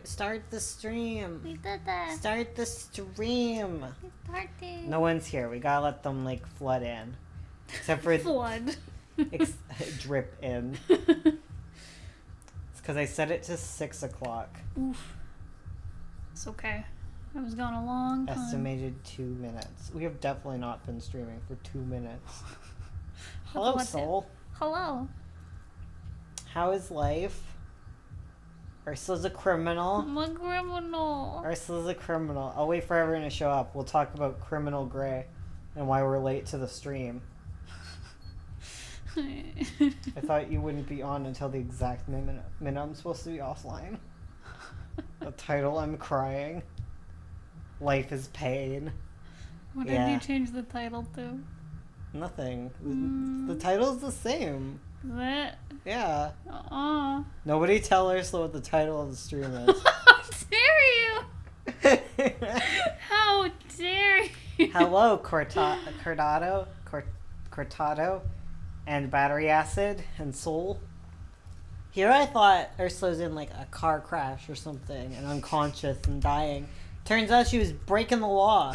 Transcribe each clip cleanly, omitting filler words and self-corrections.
Start the stream. We did that. Start the stream. We started. No one's here. We gotta let them like flood in, except for flood. Drip in. It's because I set it to 6 o'clock. Oof. It's okay. I was gone a long time. Estimated 2 minutes. We have definitely not been streaming for 2 minutes. Hello, soul. Hello. How is life? Ursula's a criminal. I'm a criminal. Ursula's a criminal. I'll wait for everyone to show up. We'll talk about Criminal Grey and why we're late to the stream. I thought you wouldn't be on until the exact minute I'm supposed to be offline. The title, I'm crying. Life is pain. What did you change the title to? Nothing. The title's the same. Is it? Yeah. Nobody tell Ursula what the title of the stream is. How dare you? How dare you? Hello, Cortado, and Battery Acid, and Soul. Here I thought Ursula's in like a car crash or something, and unconscious and dying. Turns out she was breaking the law.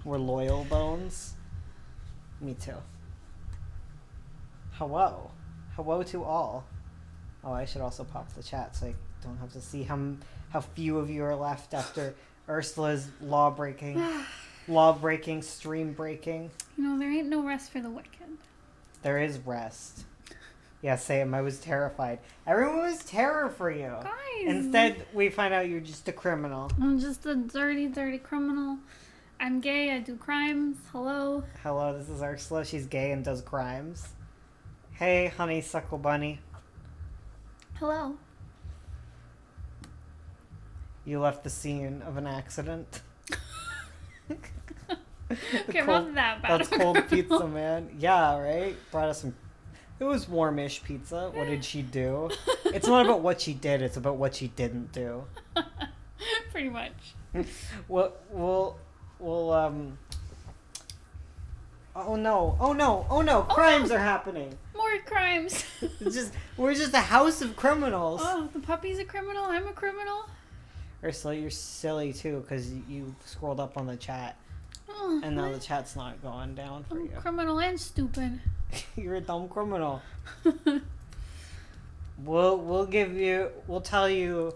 We're loyal bones. Me too. Hello. Hello to all. Oh, I should also pop the chat so I don't have to see how few of you are left after Ursula's law-breaking, stream-breaking. You know, there ain't no rest for the wicked. There is rest. Yeah, same. I was terrified. Everyone was terror for you. Guys. Instead, we find out you're just a criminal. I'm just a dirty, dirty criminal. I'm gay. I do crimes. Hello. Hello, this is Ursula. She's gay and does crimes. Hey, honeysuckle bunny. Hello. You left the scene of an accident. Okay, about that bad. That's cold pizza, man. Yeah, right? Brought us some... It was warmish pizza. What did she do? It's not about what she did. It's about what she didn't do. Pretty much. We'll Oh no! Crimes are happening. More crimes. We're just a house of criminals. Oh, the puppy's a criminal. I'm a criminal. Ursula, you're silly too because you scrolled up on the chat, and now the chat's not going down for I'm you. Criminal and stupid. You're a dumb criminal. We'll tell you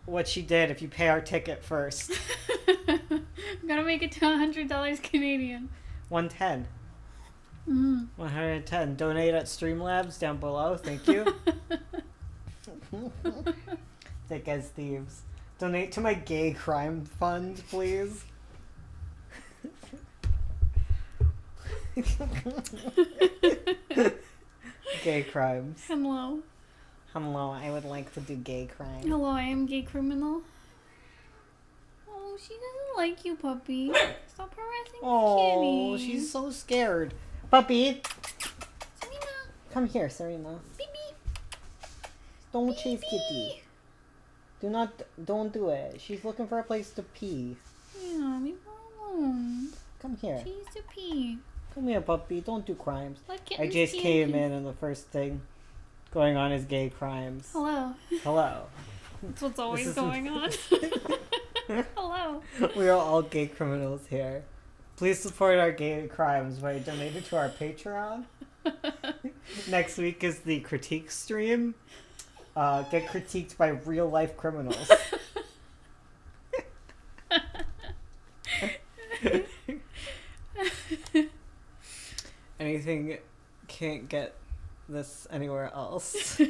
what she did if you pay our ticket first. I'm gonna make it to $100 Canadian. 110. 110. Donate at Streamlabs down below. Thank you. Thick as thieves. Donate to my gay crime fund, please. Gay crimes. Hello. Hello, I would like to do gay crime. Hello, I am gay criminal. Oh, she doesn't like you, puppy. Stop harassing Oh, kitty. she's so scared. Puppy, Serena. come here, Serena. Baby. Don't chase Kitty. Don't do it. She's looking for a place to pee. Yeah, leave her alone. Come here. She needs to pee. Come here, puppy. Don't do crimes. Let I kittens just pee came in and the first thing going on is gay crimes. Hello. Hello. That's what's always going on. Hello. We are all gay criminals here. Please support our gay crimes by donating to our Patreon. Next week is the critique stream. Get critiqued by real life criminals. Anything can't get this anywhere else.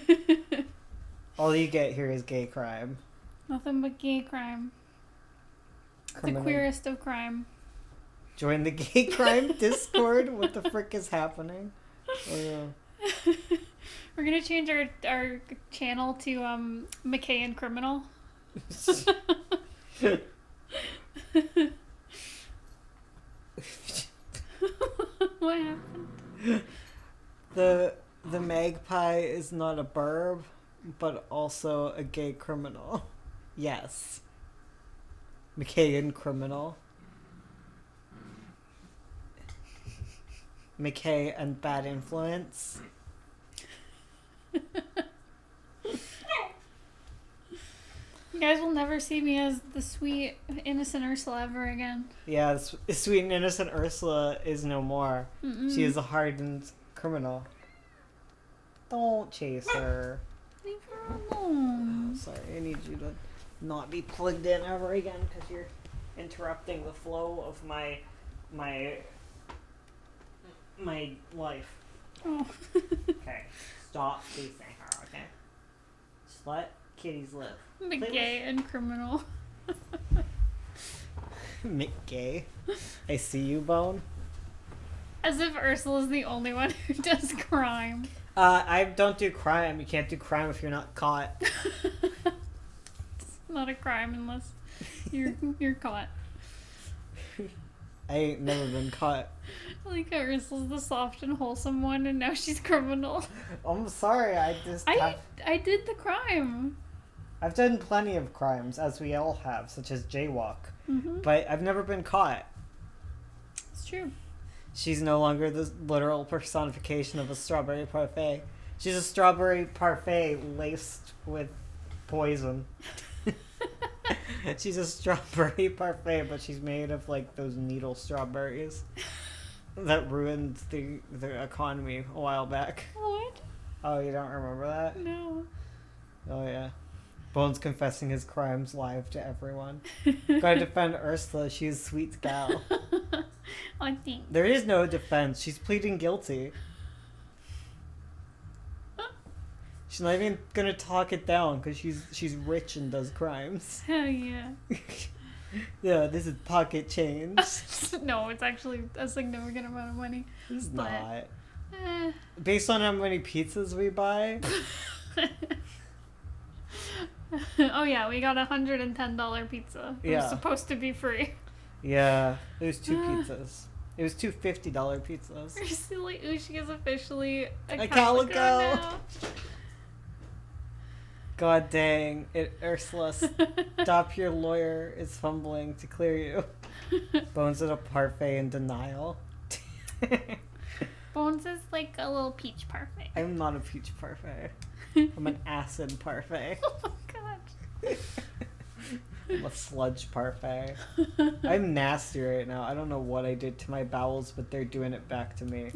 All you get here is gay crime. Nothing but gay crime. Criminal. The queerest of crime. Join the gay crime Discord? What the frick is happening? Oh, yeah. We're gonna change our channel to McKay and Criminal. What happened? The magpie is not a burb, but also a gay criminal. Yes. McKay and Criminal. McKay and Bad Influence. guys will never see me as the sweet, innocent Ursula ever again. Yeah, sweet and innocent Ursula is no more. Mm-mm. She is a hardened criminal. Don't chase her. Leave her alone. Sorry, I need you to not be plugged in ever again because you're interrupting the flow of my life. Oh. Okay, stop chasing her. Okay, just let kitties live. The gay and criminal. McGay, I see you, Bone. As if Ursula's the only one who does crime. I don't do crime. You can't do crime if you're not caught. It's not a crime unless you're caught. I ain't never been caught. I like how Ursula's the soft and wholesome one, and now she's criminal. I'm sorry. I did the crime. I've done plenty of crimes, as we all have, such as jaywalk. Mm-hmm. But I've never been caught. It's true. She's no longer the literal personification of a strawberry parfait. She's a strawberry parfait laced with poison. She's a strawberry parfait, but she's made of like those needle strawberries that ruined the economy a while back. What? Oh, you don't remember that? No. Oh yeah. Bones confessing his crimes live to everyone. Gotta defend Ursula, she's a sweet gal. I think. There is no defense, she's pleading guilty. She's not even gonna talk it down because she's rich and does crimes. Hell yeah. Yeah, this is pocket change. No, it's actually a significant amount of money. It's But, not. eh. Based on how many pizzas we buy. Oh yeah, we got $110 pizza. It Yeah. was supposed to be free. Yeah, it was 2 pizzas. It was 2 $50 pizzas. Ursula Ushi is officially a calico. now. God dang it, Ursula. Stop, your lawyer is fumbling to clear you. Bones at a parfait in denial. Bones is like a little peach parfait. I'm not a peach parfait. I'm an acid parfait. Oh my god. I'm a sludge parfait. I'm nasty right now. I don't know what I did to my bowels, but they're doing it back to me.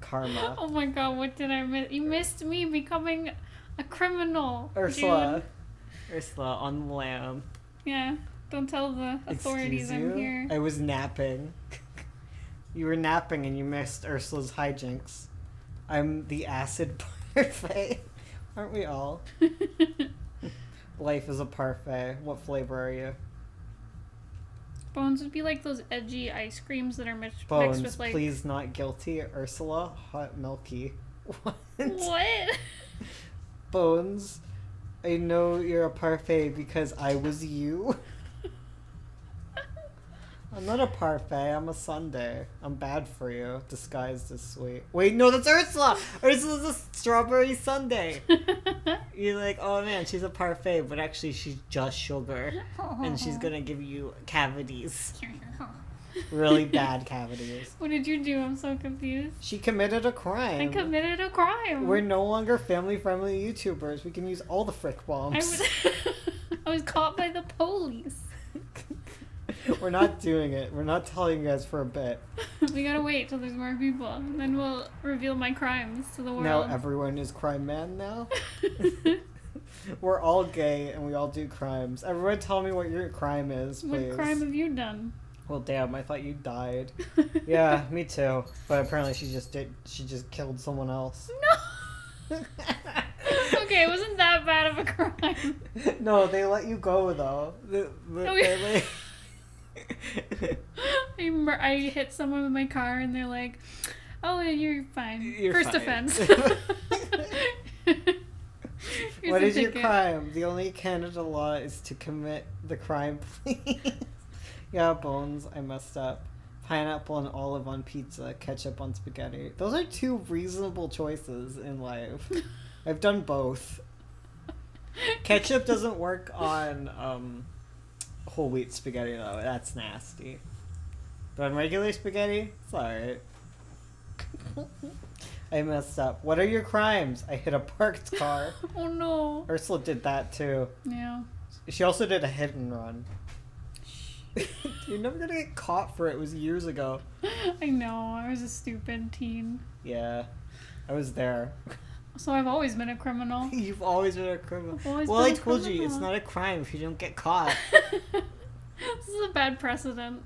Karma. Oh my god, what did I miss? You missed me becoming a criminal. Ursula. June. Ursula on the lam. Yeah, don't tell the authorities Excuse you? I'm here. I was napping. You were napping and you missed Ursula's hijinks. I'm the acid parfait. Aren't we all? Life is a parfait. What flavor are you? Bones would be like those edgy ice creams that are mixed Bones, with like... please not guilty. Ursula, hot milky. What? What? Bones, I know you're a parfait because I was you. I'm not a parfait, I'm a sundae. I'm bad for you, disguised as sweet. Wait, no, that's Ursula! Ursula's a strawberry sundae! You're like, oh man, she's a parfait, but actually she's just sugar. And she's gonna give you cavities. Really bad cavities. What did you do? I'm so confused. She committed a I crime. committed a crime. We're no longer family-friendly YouTubers. We can use all the frick bombs. I was caught by the police. We're not doing it. We're not telling you guys for a bit. We gotta wait till there's more people, and then we'll reveal my crimes to the world. Now everyone is crime man now. We're all gay and we all do crimes. Everyone tell me what your crime is, please. What crime have you done? Well, damn, I thought you died. Yeah, me too. But apparently she just killed someone else. No! Okay, it wasn't that bad of a crime. No, they let you go, though. I hit someone with my car and they're like, oh, you're fine. You're First fine. offense. What is your crime? The only Canada law is to commit the crime, please. Yeah, Bones, I messed up. Pineapple and olive on pizza, ketchup on spaghetti. Those are 2 reasonable choices in life. I've done both. Ketchup doesn't work on whole wheat spaghetti though. That's nasty. But on regular spaghetti, it's alright. I messed up. What are your crimes? I hit a parked car. Oh no. Ursula did that too. Yeah. She also did a hit and run. You're never gonna get caught for it. It was years ago. I know. I was a stupid teen. Yeah. I was there. So I've always been a criminal. You've always been a criminal. I've always Well, been I a told you, criminal. it's not a crime if you don't get caught. This is a bad precedent.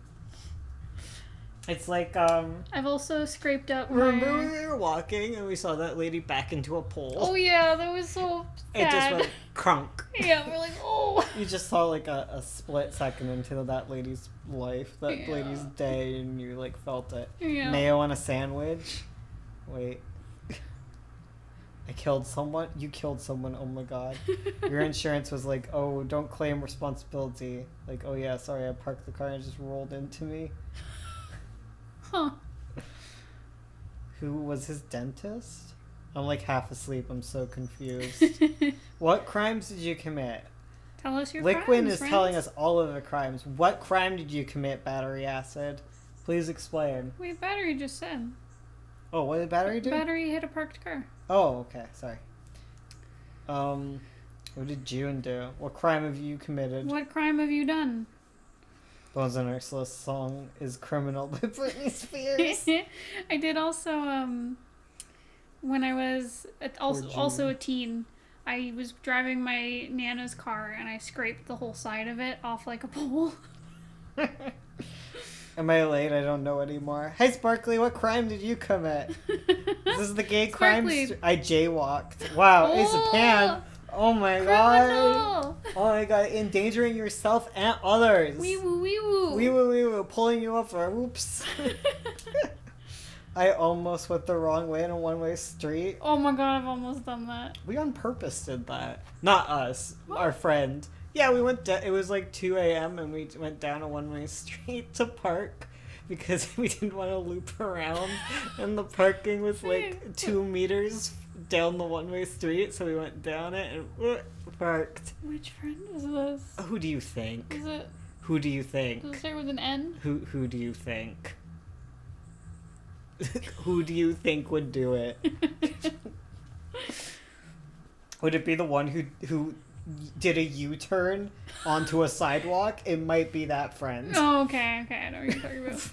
It's like, I've also scraped up remember my... when we were walking and we saw that lady back into a pole? Oh yeah, that was so It just sad. went crunk. Yeah, we're like, oh. You just saw like a split second into that lady's life, that Yeah. lady's day, and you like felt it. Yeah. Mayo on a sandwich. Wait. I killed someone? You killed someone, oh my god. Your insurance was like, oh, don't claim responsibility. Like, oh yeah, sorry, I parked the car and it just rolled into me. Huh. Who was his dentist? I'm like half asleep, I'm so confused. What crimes did you commit? Tell us your Liquid crimes, is friends. telling us all of the crimes. What crime did you commit, Battery Acid? Please explain. Wait, Battery just said. Oh, what did Battery do? Battery hit a parked car. Oh, okay, sorry. What did June do? What crime have you committed? What crime have you done? Bones and Ursula's song is Criminal by Britney Spears. I did also, when I was also a teen, I was driving my Nana's car and I scraped the whole side of it off like a pole. Am I late? I don't know anymore. Hey, Sparkly, what crime did you commit? This is the gay crime. Sparkly. I jaywalked. Wow, Ace of Pan. Oh my god. Criminal! Oh my god, endangering yourself and others. Wee woo wee woo. Wee woo wee woo, pulling you over. Oops. I almost went the wrong way in a one-way street. Oh my god, I've almost done that. We on purpose did that. Not us, What? our friend. Yeah, we went. It was like 2 a.m. and we went down a one-way street to park because we didn't want to loop around, and the parking was like 2 meters down the one-way street. So we went down it and parked. Which friend is this? Who do you think? Is it, Who do you think? does it start with an N? Who do you think? Who do you think would do it? Would it be the one who did a U-turn onto a sidewalk? It might be that friend. Oh, okay, I know what you're talking about.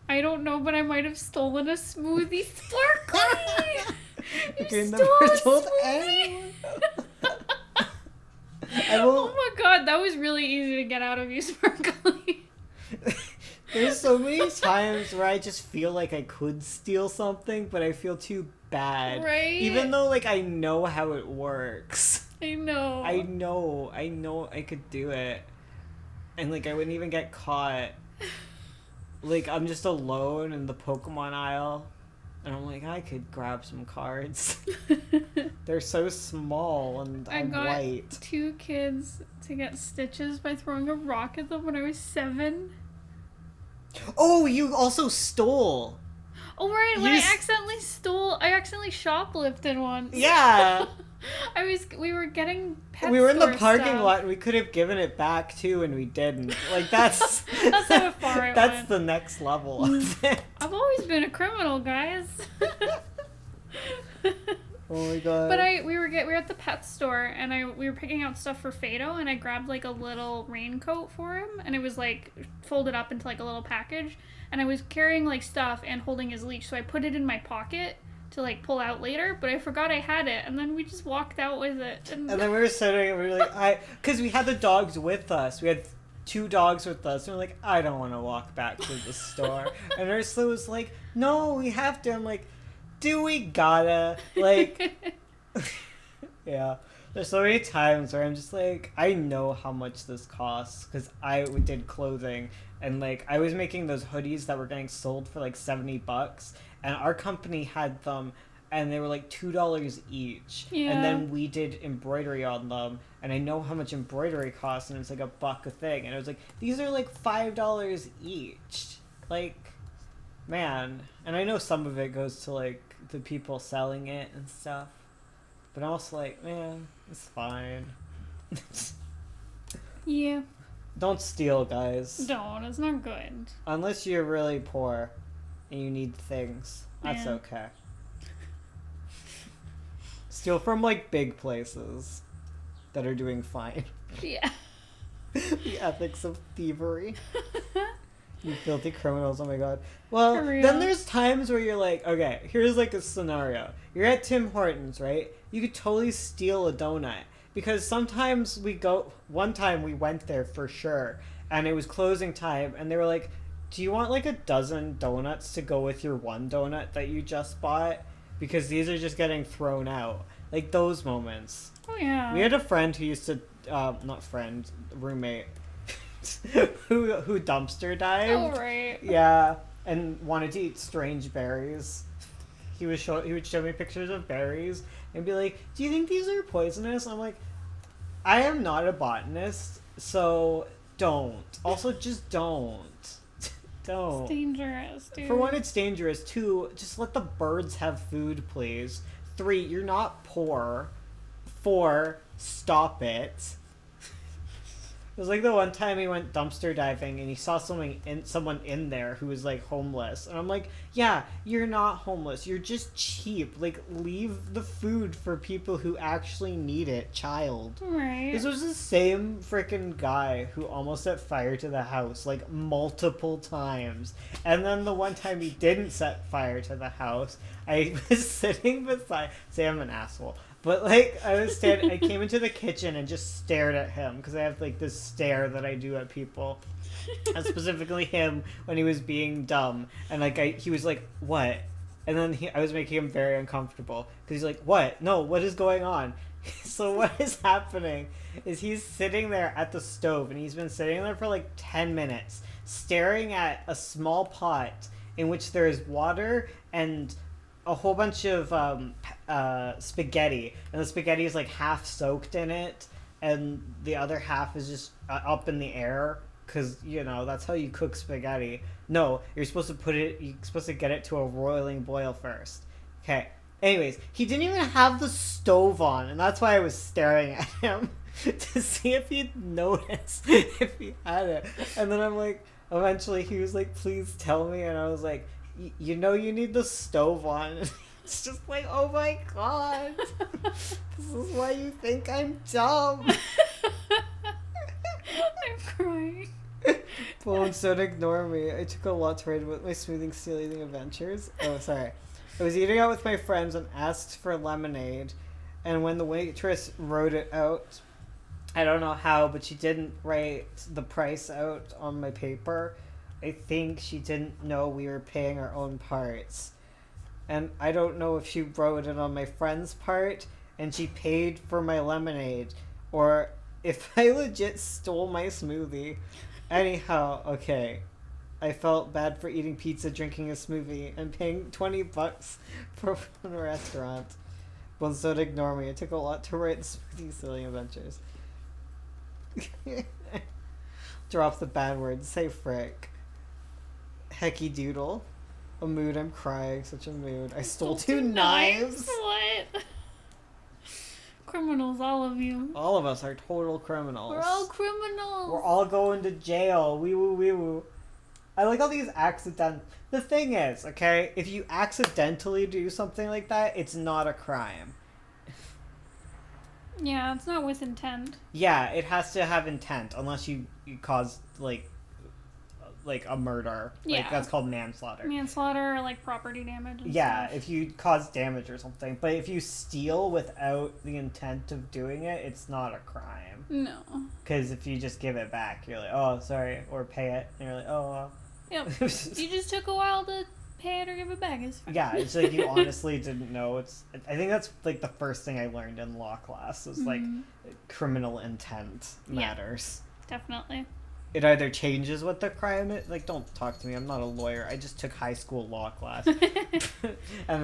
I don't know, but I might have stolen a smoothie. Sparkly! Okay, You never stole a told smoothie! anyone. I will. Oh my god, that was really easy to get out of you, Sparkly. There's so many times where I just feel like I could steal something, but I feel too bad. Right? Even though, like, I know how it works. I know. I know I could do it. And, like, I wouldn't even get caught. Like, I'm just alone in the Pokemon aisle. And I'm like, I could grab some cards. They're so small and I I'm got white. 2 kids to get stitches by throwing a rock at them when I was 7. Oh, you also stole. Oh right, when You I accidentally shoplifted once. Yeah. We were getting pet We were in the store parking stuff. lot and we could have given it back too and we didn't. Like that's That's how far I that's went. the next level of it. I've always been a criminal, guys. Oh my god. But we were at the pet store and we were picking out stuff for Fado and I grabbed like a little raincoat for him and it was like folded up into like a little package and I was carrying like stuff and holding his leash, so I put it in my pocket to like pull out later, but I forgot I had it and then we just walked out with it. And then we were sitting and we were like, because we had the dogs with us. We had 2 dogs with us. And we're like, I don't want to walk back to the store. And Ursula was like, no, we have to. I'm like, do we gotta? Like, yeah. There's so many times where I'm just like, I know how much this costs because I did clothing. And like, I was making those hoodies that were getting sold for like $70. And our company had them and they were like $2 each. Yeah. And then we did embroidery on them. And I know how much embroidery costs and it's like $1 a thing. And it was like, these are like $5 each. Like, man. And I know some of it goes to like the people selling it and stuff. But I'm also like, man, it's fine. yeah. Don't steal, guys. Don't, it's not good. Unless you're really poor and you need things. That's Yeah. okay. Steal from like big places that are doing fine. Yeah. The ethics of thievery. You filthy criminals, oh my god. Well, For real. then there's times where you're like, okay, here's like a scenario. You're at Tim Hortons, right? You could totally steal a donut. Because sometimes one time we went there for sure, and it was closing time, and they were like, do you want like a dozen donuts to go with your one donut that you just bought? Because these are just getting thrown out. Like those moments. Oh yeah. We had a friend who used to, roommate, who dumpster dived. Oh right. Yeah, and wanted to eat strange berries. He would show me pictures of berries and be like, "Do you think these are poisonous?" I'm like, "I am not a botanist, so don't. Also, just don't. Don't." It's dangerous, dude. For one, it's dangerous. Two, just let the birds have food, please. Three, you're not poor. Four, stop it. It was like the one time he went dumpster diving and he saw someone in there who was like homeless. And I'm like, yeah, you're not homeless. You're just cheap. Like, leave the food for people who actually need it, child. Right. This was the same freaking guy who almost set fire to the house, like, multiple times. And then the one time he didn't set fire to the house, I was sitting beside... Say I'm an asshole. But, like, I came into the kitchen and just stared at him, because I have, like, this stare that I do at people. And specifically him when he was being dumb. And, like, he was like, what? And then I was making him very uncomfortable. Because he's like, what? No, what is going on? So what is happening is he's sitting there at the stove, and he's been sitting there for, like, 10 minutes, staring at a small pot in which there is water and a whole bunch of spaghetti, and the spaghetti is like half soaked in it, and the other half is just up in the air, because that's how you cook spaghetti. No, you're supposed to get it to a roiling boil first. Okay. Anyways, he didn't even have the stove on, and that's why I was staring at him to see if he'd notice if he had it. And then I'm like, eventually he was like, please tell me, and I was like, you need the stove on. It's just like, oh my god. This is why you think I'm dumb. I'm crying. Bones, don't ignore me. I took a lot to write about my smoothing steel eating adventures. Oh, sorry. I was eating out with my friends and asked for lemonade. And when the waitress wrote it out, I don't know how, but she didn't write the price out on my paper. I think she didn't know we were paying our own parts. And I don't know if she wrote it on my friend's part and she paid for my lemonade, or if I legit stole my smoothie. Anyhow, okay. I felt bad for eating pizza, drinking a smoothie, and paying $20 for a restaurant. But don't ignore me. It took a lot to write the smoothie silly adventures. Drop the bad words. Say frick. Hecky doodle. A mood, I'm crying. Such a mood. I stole two knives. What? Criminals, all of you. All of us are total criminals. We're all criminals. We're all going to jail. Wee woo wee woo. I like all these The thing is, okay, if you accidentally do something like that, it's not a crime. Yeah, it's not with intent. Yeah, it has to have intent, unless you cause, like a murder. Yeah. Like, that's called manslaughter. Manslaughter or, like, property damage and Yeah, stuff. if you cause damage or something. But if you steal without the intent of doing it, it's not a crime. No. Because if you just give it back, you're like, oh, sorry, or pay it, and you're like, oh. Yep. You just took a while to pay it or give it back. It's fine. Yeah, it's like you honestly didn't know. I think that's, like, the first thing I learned in law class was, like, criminal intent matters. Yeah, definitely. It either changes what the crime is. Like, don't talk to me. I'm not a lawyer. I just took high school law class, and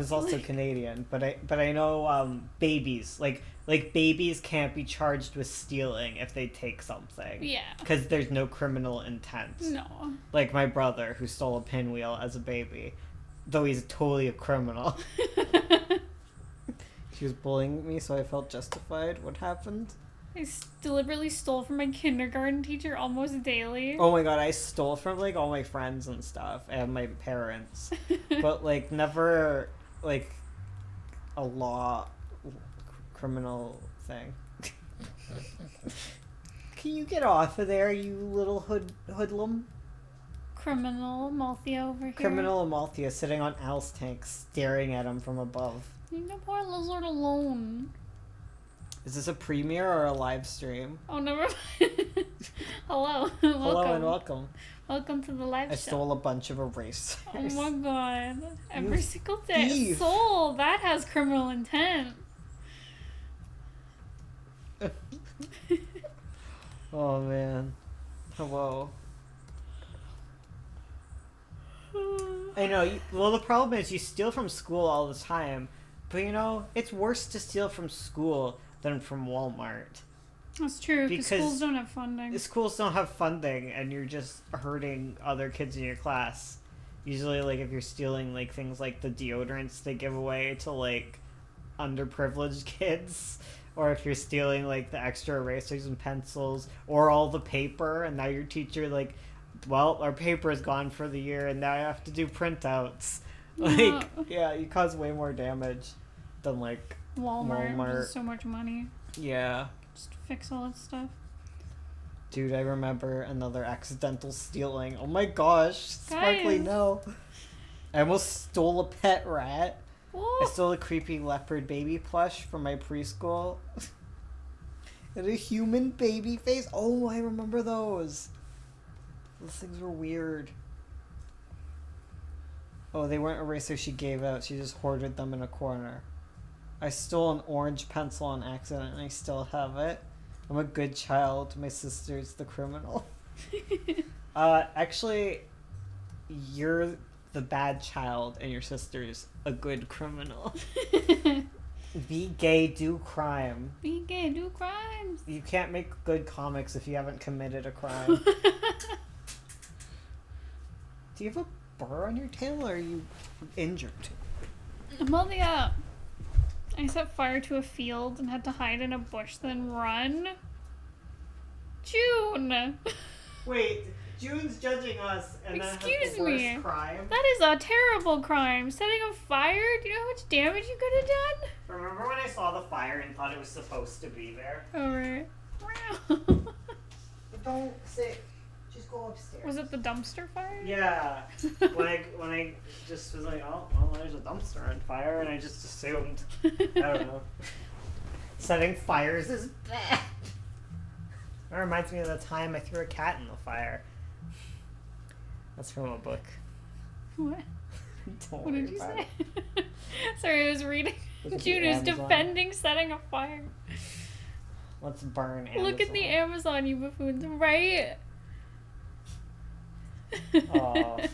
it's also Canadian. But I know babies like babies can't be charged with stealing if they take something. Yeah. Because there's no criminal intent. No. Like my brother who stole a pinwheel as a baby, though he's totally a criminal. She was bullying me, so I felt justified. What happened? I deliberately stole from my kindergarten teacher almost daily. Oh my god, I stole from, like, all my friends and stuff, and my parents. But, like, never, like, a criminal thing. Can you get off of there, you little hoodlum? Criminal Amalthea over here. Criminal Amalthea sitting on Al's tank, staring at him from above. Leave the poor lizard alone. Is this a premiere or a live stream? Oh, never mind. Hello. Hello and welcome. Welcome to the live I show. stole a bunch of erasers. Oh my god. Every You single day. thief. Soul, that has criminal intent. Oh man. Hello. I know. Well, the problem is you steal from school all the time, but you know it's worse to steal from school than from Walmart. That's true, because Because schools don't have funding. Schools don't have funding, and you're just hurting other kids in your class. Usually, like if you're stealing like things like the deodorants they give away to like underprivileged kids, or if you're stealing like the extra erasers and pencils, or all the paper, and now your teacher like, well, our paper is gone for the year, and now I have to do printouts. Like, yeah, you cause way more damage than like Walmart. Walmart. Which is so much money. Yeah. Just to fix all that stuff. Dude, I remember another accidental stealing. Oh my gosh, Sparkly, Guys. no. I almost stole a pet rat. Whoa. I stole a creepy leopard baby plush from my preschool. And a human baby face. Oh, I remember those. Those things were weird. Oh, they weren't erasers she gave out. She just hoarded them in a corner. I stole an orange pencil on accident and I still have it. I'm a good child. My sister's the criminal. Actually, you're the bad child and your sister's a good criminal. Be gay, do crime. Be gay, do crimes. You can't make good comics if you haven't committed a crime. Do you have a burr on your tail or are you injured? Amelia, I set fire to a field and had to hide in a bush, then run. June! Wait, June's judging us and then Excuse has the worst me. crime? That is a terrible crime. Setting a fire? Do you know how much damage you could have done? Remember when I saw the fire and thought it was supposed to be there? Alright. Don't sit. Just go upstairs. Was it the dumpster fire? Yeah. when I just was like, oh, well, there's a dumpster on fire, and I just assumed. I don't know. Setting fires is bad. That reminds me of the time I threw a cat in the fire. That's from a book. What? Don't What worry did you about say? it. Sorry, I was reading. Look at the June is Amazon. defending setting a fire. Let's burn Amazon. Look at the Amazon, you buffoons. Right? Aw. I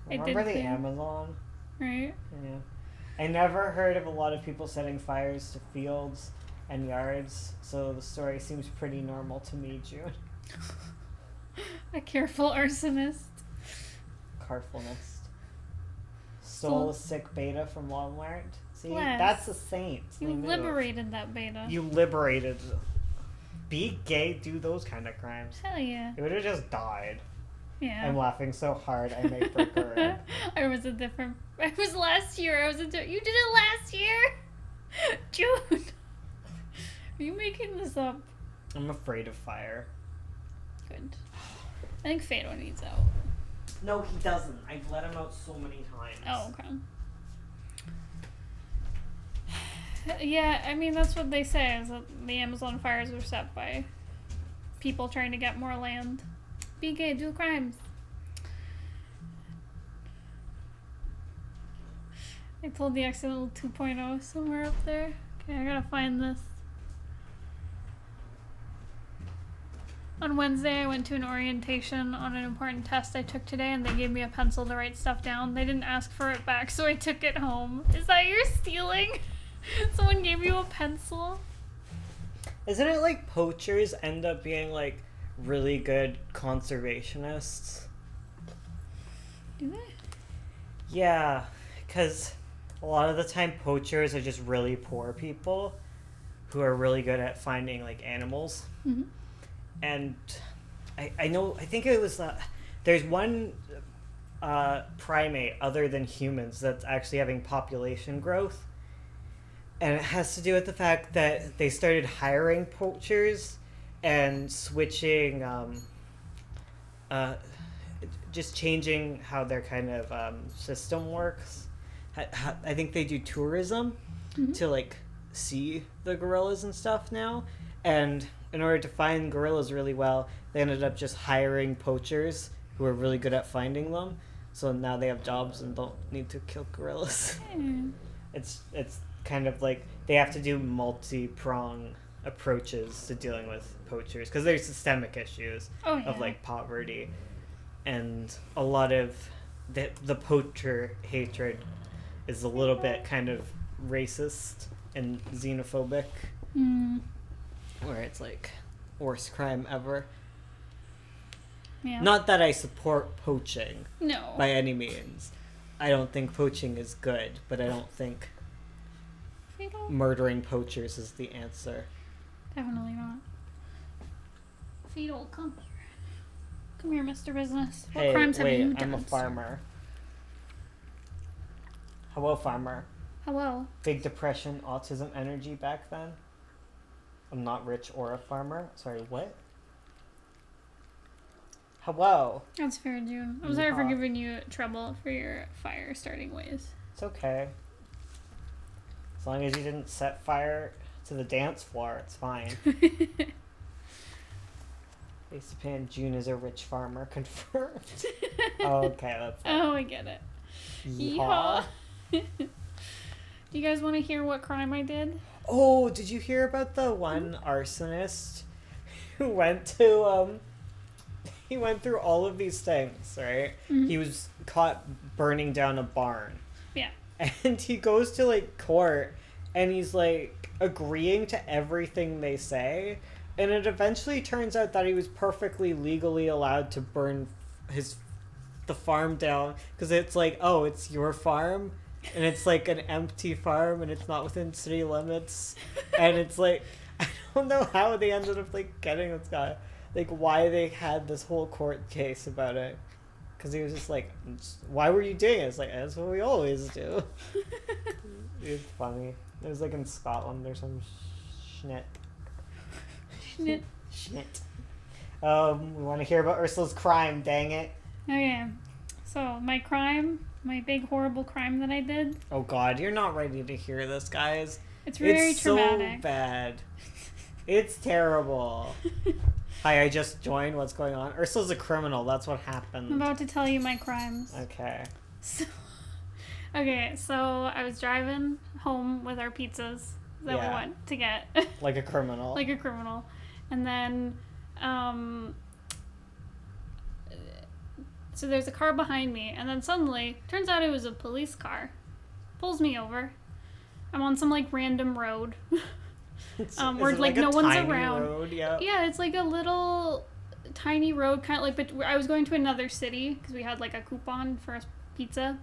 did Remember the think. Amazon? Right? Yeah. I never heard of a lot of people setting fires to fields and yards, so the story seems pretty normal to me, June. A careful arsonist. Carefulness. Stole a sick beta from Walmart. See, Bless. that's a saint. You They knew. liberated that beta. You liberated. Be gay, do those kind of crimes. Hell yeah. It would have just died. Yeah. I'm laughing so hard I may break a rib. I was a different. I was last year. You did it last year? June. Are you making this up? I'm afraid of fire. Good. I think Fado needs out. No, he doesn't. I've let him out so many times. Oh, okay. Yeah, I mean, that's what they say, is that the Amazon fires were set by people trying to get more land. Be gay, do crimes. I pulled the accidental 2.0 somewhere up there. Okay, I gotta find this. On Wednesday, I went to an orientation on an important test I took today, and they gave me a pencil to write stuff down. They didn't ask for it back, so I took it home. Is that your stealing? Someone gave you a pencil? Isn't it like poachers end up being like really good conservationists? Do they? Yeah, because a lot of the time poachers are just really poor people who are really good at finding like animals. Mm-hmm. And I know, I think it was, there's one primate other than humans that's actually having population growth. And it has to do with the fact that they started hiring poachers and switching, just changing how their kind of system works. I think they do tourism to like see the gorillas and stuff now, and in order to find gorillas really well, they ended up just hiring poachers who are really good at finding them. So now they have jobs and don't need to kill gorillas. It's kind of like they have to do multi-prong approaches to dealing with poachers because there's systemic issues of like poverty, and a lot of the poacher hatred is a little bit kind of racist and xenophobic, where it's like worst crime ever. Yeah. Not that I support poaching. No. By any means. I don't think poaching is good, but I don't think murdering poachers is the answer. Definitely not. Fatal, come here. Come here, Mr. Business. What crimes have you done? I'm a farmer. Hello, farmer. Hello. Big depression, autism energy back then. I'm not rich or a farmer. Sorry, what? Hello. That's fair, June. I'm sorry for giving you trouble for your fire starting ways. It's okay. As long as you didn't set fire to the dance floor, it's fine. Based upon June is a rich farmer, confirmed. Okay, that's fine. Oh, I get it. Yeehaw. Do you guys want to hear what crime I did? Oh, did you hear about the one arsonist who went to he went through all of these things, right? Mm-hmm. He was caught burning down a barn. Yeah. And he goes to like court and he's like agreeing to everything they say, and it eventually turns out that he was perfectly legally allowed to burn the farm down because it's like, oh, it's your farm. And it's like an empty farm and it's not within city limits. And it's like, I don't know how they ended up like getting this guy. Like why they had this whole court case about it. Because he was just like, why were you doing it? It's like, that's what we always do. It was funny. It was like in Scotland or some schnit. Schnit. Schnit. We want to hear about Ursula's crime, dang it. Okay. So my crime... My big horrible crime that I did. Oh God, you're not ready to hear this, guys. It's very traumatic. It's so bad. It's terrible. Hi, I just joined. What's going on? Ursula's a criminal. That's what happened. I'm about to tell you my crimes. Okay. So I was driving home with our pizzas that we went to get. Like a criminal. Like a criminal. And then, so there's a car behind me, and then suddenly, turns out it was a police car. Pulls me over. I'm on some, like, random road. Where, like, no one's around. Road? Yeah. Yeah, it's like a little tiny road, kind of like, but I was going to another city, because we had, like, a coupon for a pizza.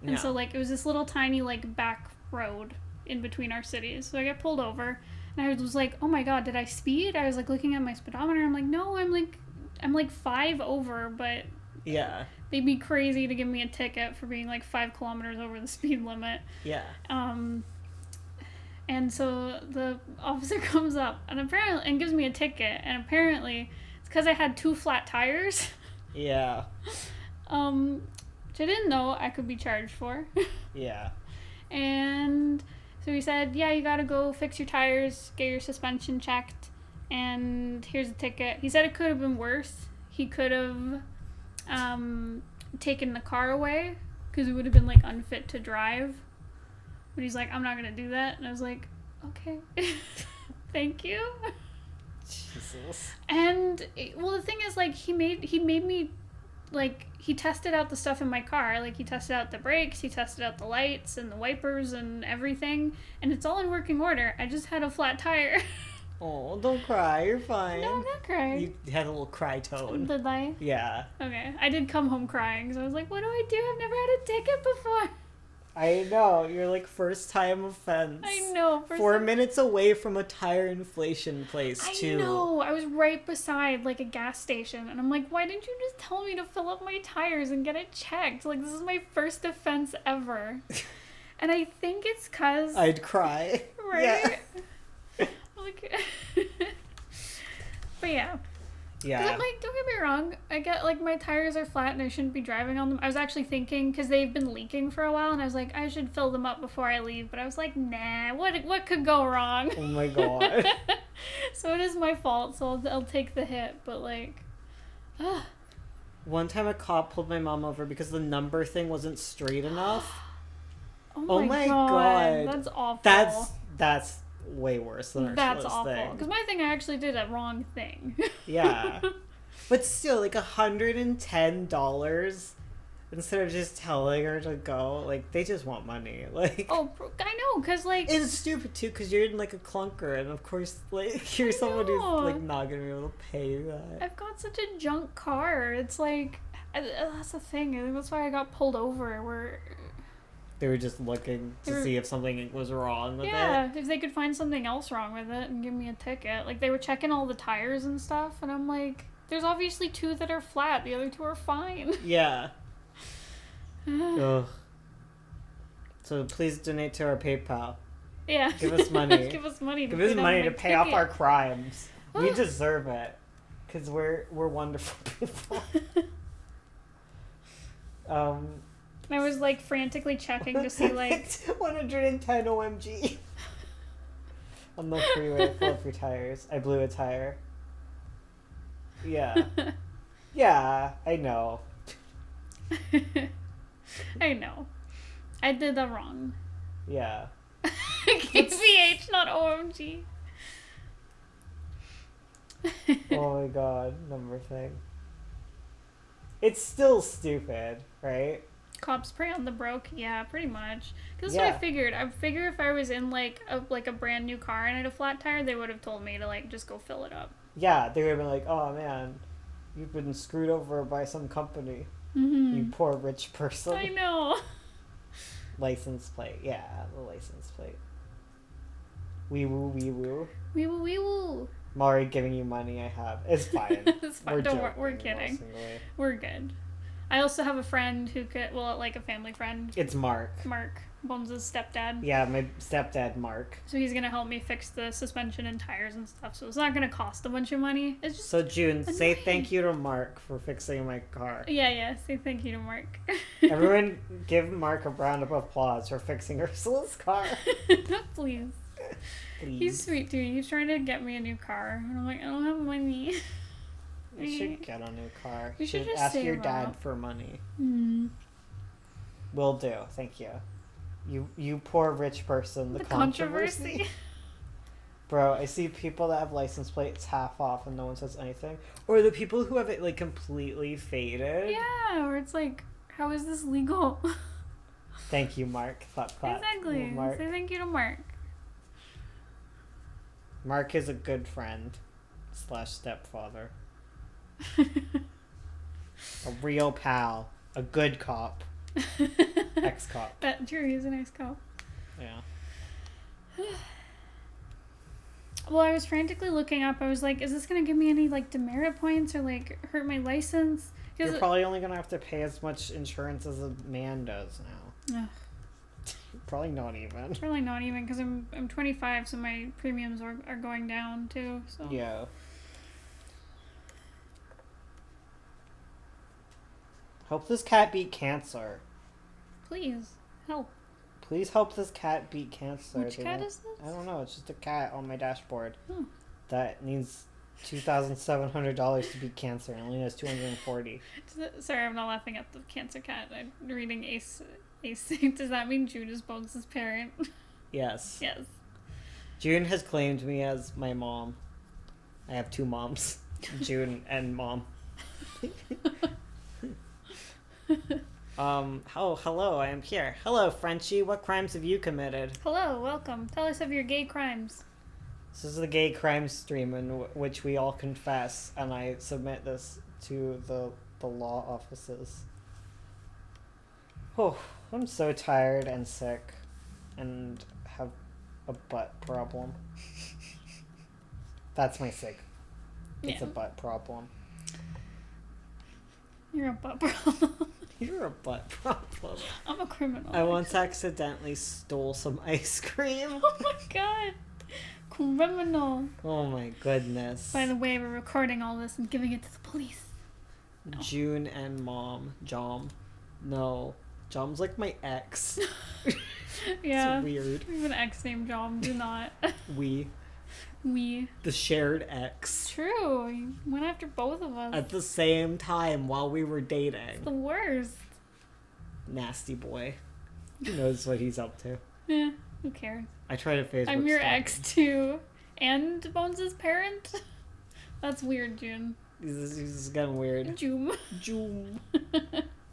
And so, like, it was this little tiny, like, back road in between our cities. So I get pulled over, and I was like, oh my God, did I speed? I was, like, looking at my speedometer. I'm like, no, I'm 5 over, but... Yeah. They'd be crazy to give me a ticket for being like 5 kilometers over the speed limit. Yeah. And so the officer comes up and gives me a ticket, and apparently it's because I had 2 flat tires. Yeah. Which I didn't know I could be charged for. Yeah. And so he said, yeah, you gotta go fix your tires, get your suspension checked, and here's a ticket. He said it could have been worse. He could have taken the car away because it would have been like unfit to drive, but he's like, I'm not gonna do that. And I was like, okay. Thank you. Jesus. And the thing is, like, he made me, like, he tested out the stuff in my car. Like, he tested out the brakes, he tested out the lights and the wipers and everything, and it's all in working order. I just had a flat tire. Oh, don't cry. You're fine. No, I'm not crying. You had a little cry tone. Did I? Yeah. Okay. I did come home crying, so I was like, what do I do? I've never had a ticket before. I know. You're like first time offense. I know. 4 minutes away from a tire inflation place, too. I know. I was right beside like a gas station, and I'm like, why didn't you just tell me to fill up my tires and get it checked? Like, this is my first offense ever. And I think it's because... I'd cry. Right? Yeah. But But yeah. 'Cause Yeah. I'm like, don't get me wrong. I get like my tires are flat and I shouldn't be driving on them. I was actually thinking because they've been leaking for a while, and I was like, I should fill them up before I leave. But I was like, nah. What could go wrong? Oh my god. So it is my fault. So I'll take the hit. But like, One time a cop pulled my mom over because the number thing wasn't straight enough. oh my god, that's awful. That's way worse than That's Ursula's awful. thing. Because my thing, I actually did a wrong thing. Yeah. But still, like $110 instead of just telling her to go. Like, they just want money. Like, Oh, I know, because like it's stupid too, because you're in like a clunker, and of course, like, you're someone who's know. like not gonna be able to pay that. I've got such a junk car. It's like that's the thing. I think that's why I got pulled over. Where They were just looking to see if something was wrong with it. yeah, if they could find something else wrong with it and give me a ticket. Like they were checking all the tires and stuff, and I'm like, there's obviously 2 that are flat. The other 2 are fine. Yeah. Ugh. So please donate to our PayPal. Yeah. Give us money. Give us money. Give us money to pay off our crimes. We deserve it, because we're wonderful people. I was like frantically checking to see like 110 OMG. On the freeway, full of your tires. I blew a tire. Yeah. Yeah, I know. I know. I did that wrong. Yeah. KCH, not OMG. Oh my god, number thing. It's still stupid, right? Cops prey on the broke. Yeah, pretty much. Because that's Yeah. what I figured. I figure if I was in like a brand new car and I had a flat tire, they would have told me to like just go fill it up. Yeah, they would have been like, oh man, you've been screwed over by some company. Mm-hmm. You poor rich person. I know. License plate. Yeah, the license plate. Wee woo, wee woo. Wee woo, wee woo. I'm already giving you money. I have. It's fine. It's fine. Don't worry. We're joking, kidding. emotionally. We're good. I also have a friend who could, well, like a family friend. It's Mark. Mark, Bones' stepdad. Yeah, my stepdad, Mark. So he's gonna help me fix the suspension and tires and stuff. So it's not gonna cost a bunch of money. It's just So June, say annoying. thank you to Mark for fixing my car. yeah. Say thank you to Mark. Everyone, give Mark a round of applause for fixing Ursula's car. Please. Please. He's sweet too. He's trying to get me a new car, and I'm like, I don't have money. You should get a new car. We should just ask save your dad up. for money. Hmm. Will do. Thank you. You poor rich person. The controversy. Bro, I see people that have license plates half off and no one says anything. Or the people who have it like completely faded. Yeah, or it's like, how is this legal? Thank you, Mark. Clap, clap. Exactly. Little Mark. Say thank you to Mark. Mark is a good friend / stepfather. A real pal. A good cop. Ex-cop. That true, he's a nice cop. Yeah. Well, I was frantically looking up. I was like, is this going to give me any, like, demerit points or, like, hurt my license? You're probably only going to have to pay as much insurance as a man does now. Ugh, Probably not even. really not even, because I'm 25, so my premiums are going down, too. So Yeah. Hope this cat beat cancer. Please, help. Please help this cat beat cancer. Which cat is this? I don't know. It's just a cat on my dashboard Oh. that needs $2,700 to beat cancer and only has 240. Sorry, I'm not laughing at the cancer cat. I'm reading Ace. Does that mean Jude is Bones' parent? Yes. Yes. June has claimed me as my mom. I have 2 moms. June and mom. Hello, I am here. Hello, Frenchie. What crimes have you committed? Hello, welcome. Tell us of your gay crimes. This is the gay crime stream in which we all confess, and I submit this to the law offices. Oh, I'm so tired and sick, and have a butt problem. That's my sick. It's a butt problem. You're a butt problem. You're a butt problem. I'm a criminal. I once accidentally stole some ice cream. Oh my god. Criminal. Oh my goodness. By the way, we're recording all this and giving it to the police. No. June and Mom. Jom. No. Jom's like my ex. Yeah. It's weird. We have an ex named John. Do not. We. The shared ex. True. You went after both of us. At the same time while we were dating. It's the worst. Nasty boy. Who knows what he's up to? Yeah. Who cares? I try to Facebook. I'm your stalk ex too. And Bones' parent? That's weird, June. This is getting weird. Joom.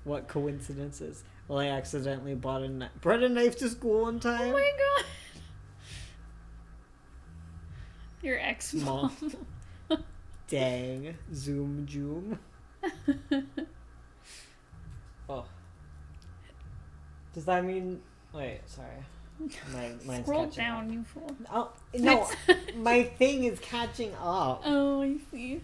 What coincidences? Well, I accidentally brought a knife to school one time. Oh my god. Your ex-mom. Dang. Zoom. Oh. Does that mean... Wait, sorry. Mine's Scroll catching down, up. you fool. Oh, no. My thing is catching up. Oh, I see.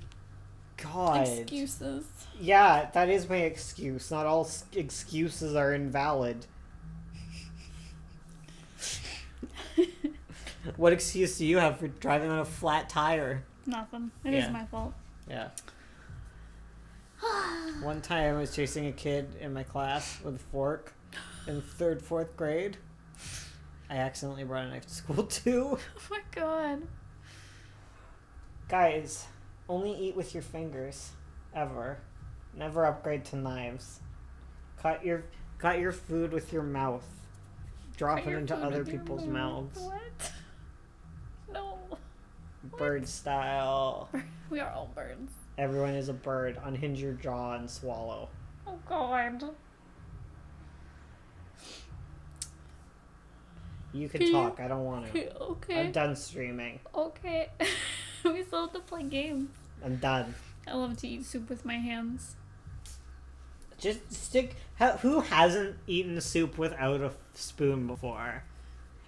God. Excuses. Yeah, that is my excuse. Not all excuses are invalid. What excuse do you have for driving on a flat tire? Nothing. It is my fault. Yeah. One time I was chasing a kid in my class with a fork in 3rd, 4th grade. I accidentally brought a knife to school too. Oh my god. Guys, only eat with your fingers. Ever. Never upgrade to knives. Cut your food with your mouth. Drop it into other people's mouths. What? No. Bird style. We are all birds. Everyone is a bird. Unhinge your jaw and swallow. Oh god. You can talk. I don't want to. Okay. I'm done streaming. Okay. We still have to play games. I'm done. I love to eat soup with my hands. Just stick. Who hasn't eaten soup without a spoon before?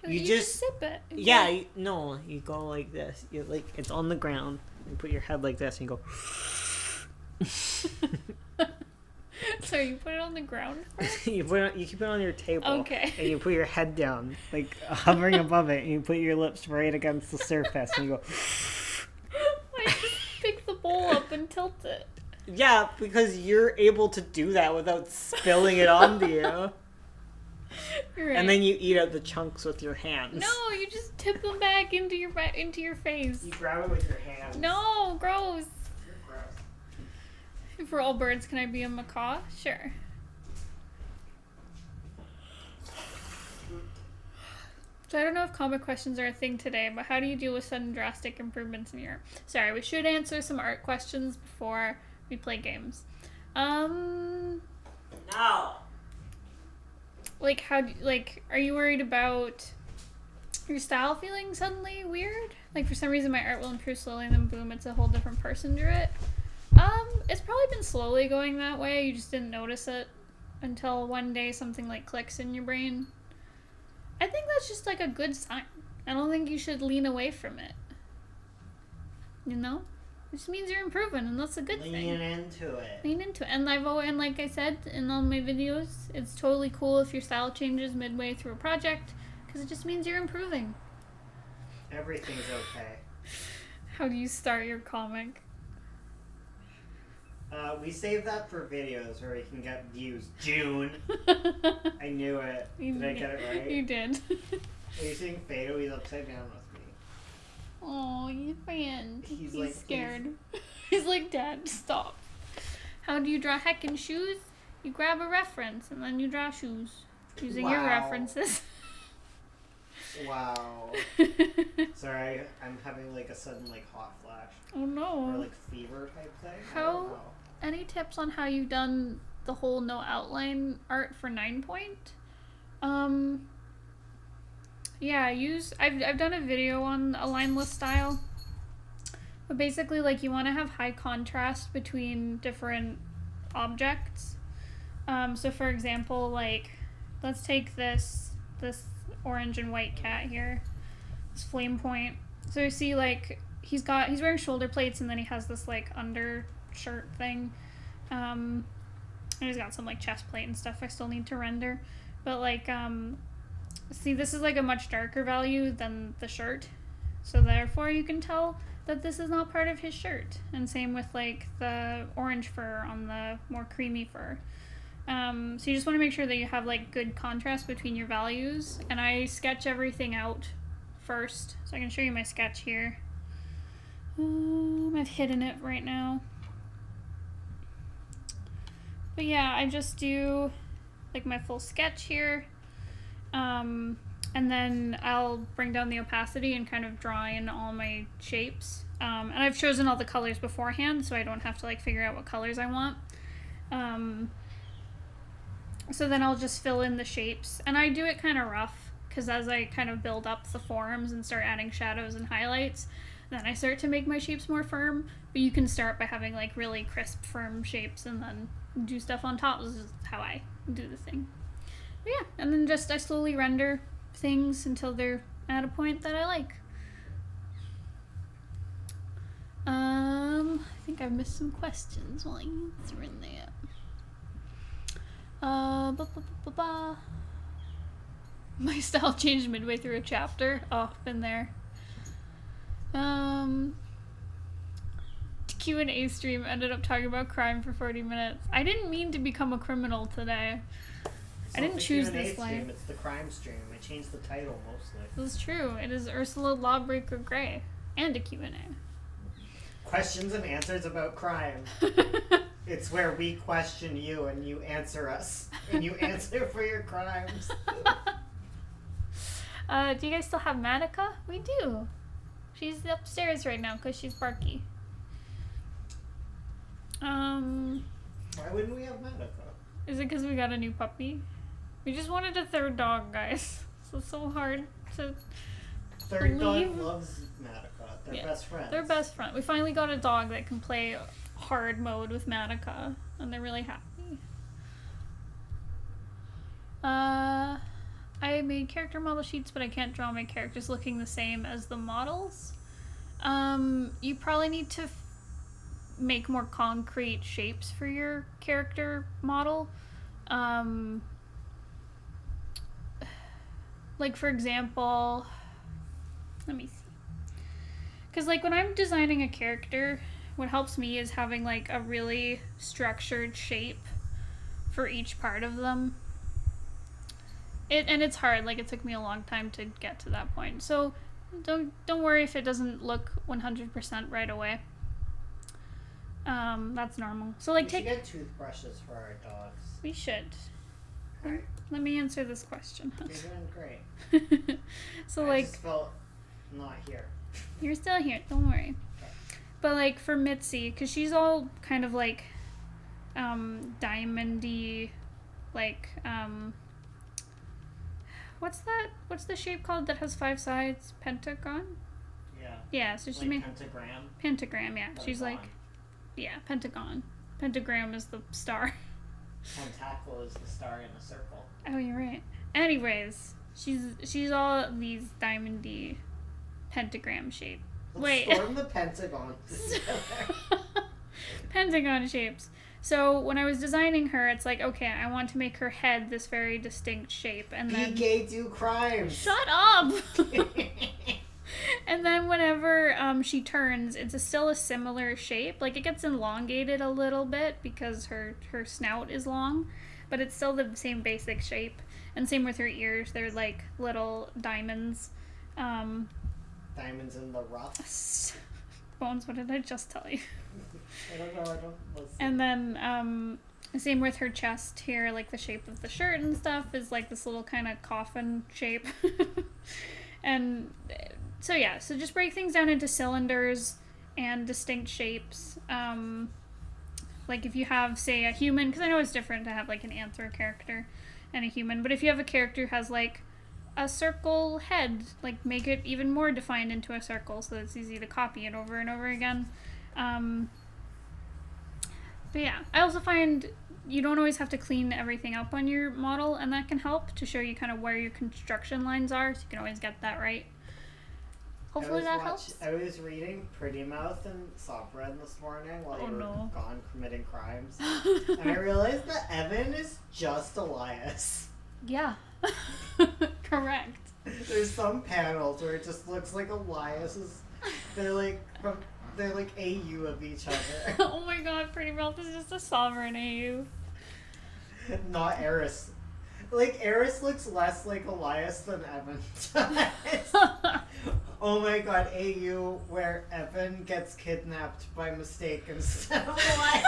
You just sip it. Yeah. You go like this. You it's on the ground. You put your head like this, and you go. So you put it on the ground first? You keep it on your table. Okay. And you put your head down, like hovering above it, and you put your lips right against the surface, and you go. I just pick the bowl up and tilt it. Yeah, because you're able to do that without spilling it onto you. You're right. And then you eat out the chunks with your hands. No, you just tip them back into your face. You grab it with your hands. No, gross. You're gross. If we're all birds, can I be a macaw? Sure. So I don't know if comic questions are a thing today, but how do you deal with sudden drastic improvements in your... Sorry, we should answer some art questions before we play games. No. Like, are you worried about your style feeling suddenly weird? Like, for some reason my art will improve slowly and then boom, it's a whole different person drew it. It's probably been slowly going that way. You just didn't notice it until one day something, like, clicks in your brain. I think that's just, like, a good sign. I don't think you should lean away from it. You know? It just means you're improving, and that's a good thing. Lean into it. Lean into it. And and like I said in all my videos, it's totally cool if your style changes midway through a project, because it just means you're improving. Everything's okay. How do you start your comic? We save that for videos where we can get views. June. I knew it. Did I get it right? You did. Are you seeing Fado? He's upside down with me. Oh, he's friend. He's He's scared. He's like, Dad, stop. How do you draw heckin' shoes? You grab a reference and then you draw shoes using your references. Wow. Sorry, I'm having like a sudden like hot flash. Oh no. Or like fever type thing. How? Any tips on how you've done the whole no outline art for 9 Point? Yeah, I've done a video on a lineless style. But basically, like, you want to have high contrast between different objects. So for example, like, let's take this orange and white cat here. This flame point. So you see, like, he's wearing shoulder plates, and then he has this, like, undershirt thing. And he's got some, like, chest plate and stuff I still need to render. But, like, see, this is, like, a much darker value than the shirt. So therefore you can tell that this is not part of his shirt. And same with like the orange fur on the more creamy fur. So you just want to make sure that you have like good contrast between your values. And I sketch everything out first. So I can show you my sketch here. I've hidden it right now. But yeah, I just do like my full sketch here. And then I'll bring down the opacity and kind of draw in all my shapes. And I've chosen all the colors beforehand, so I don't have to like figure out what colors I want. So then I'll just fill in the shapes. And I do it kind of rough, because as I kind of build up the forms and start adding shadows and highlights, then I start to make my shapes more firm. But you can start by having like really crisp, firm shapes and then do stuff on top. This is how I do the thing. But yeah, and then just I slowly render things until they're at a point that I like. I think I've missed some questions while I'm through there. My style changed midway through a chapter. Oh, been there. Q&A stream ended up talking about crime for 40 minutes. I didn't mean to become a criminal today. I didn't choose this life. It's the crime stream. I changed the title mostly. This is true. It is Ursula Lawbreaker Grey. And a Q&A. Questions and answers about crime. It's where we question you and you answer us. And you answer for your crimes. Do you guys still have Matica? We do. She's upstairs right now because she's barky. Why wouldn't we have Matica? Is it because we got a new puppy? We just wanted a third dog, guys. So it's so hard to Third believe. dog loves Matica. They're best friends. They're best friends. We finally got a dog that can play hard mode with Matica, and they're really happy. I made character model sheets, but I can't draw my characters looking the same as the models. You probably need to make more concrete shapes for your character model. Like, for example, let me see. Because, like, when I'm designing a character, what helps me is having, like, a really structured shape for each part of them. And it's hard. Like, it took me a long time to get to that point. So, don't worry if it doesn't look 100% right away. That's normal. So, like, we should get toothbrushes for our dogs. We should. Alright. Let me answer this question. You're doing great. So, I just felt not here. You're still here, don't worry. Okay. But like for Mitzi, because she's all kind of like diamondy, like what's that? What's the shape called that has 5 sides? Pentagon? Yeah. Yeah, so she's like made pentagram. Pentagram, yeah. She's like pentagon. Pentagram is the star. Pentacle is the star in a circle. Oh, you're right. Anyways, she's all these diamondy pentagram shape. Let's storm the Pentagon together. Pentagon shapes. So when I was designing her, it's like, okay, I want to make her head this very distinct shape, and then be gay, do crimes. Shut up. And then whenever she turns, it's still a similar shape. Like, it gets elongated a little bit because her snout is long, but it's still the same basic shape. And same with her ears. They're like little diamonds. Diamonds in the rough. Bones, what did I just tell you? I don't know, I don't listen. And then same with her chest here, like the shape of the shirt and stuff is like this little kind of coffin shape. And so yeah, so just break things down into cylinders and distinct shapes. Like if you have, say, a human, because I know it's different to have like an anthro character and a human, but if you have a character who has like a circle head, like make it even more defined into a circle so that it's easy to copy it over and over again. But yeah, I also find you don't always have to clean everything up on your model, and that can help to show you kind of where your construction lines are, so you can always get that right. Hopefully that helps. I was reading Pretty Mouth and saw Bread this morning while you were gone committing crimes. And I realized that Evan is just Elias. Yeah. Correct. There's some panels where it just looks like Elias's. They're like AU of each other. Oh my god, Pretty Mouth is just a sovereign AU. Not Eris. Like, Eris looks less like Elias than Evan does. Oh my god, AU, where Evan gets kidnapped by mistake instead of Elias.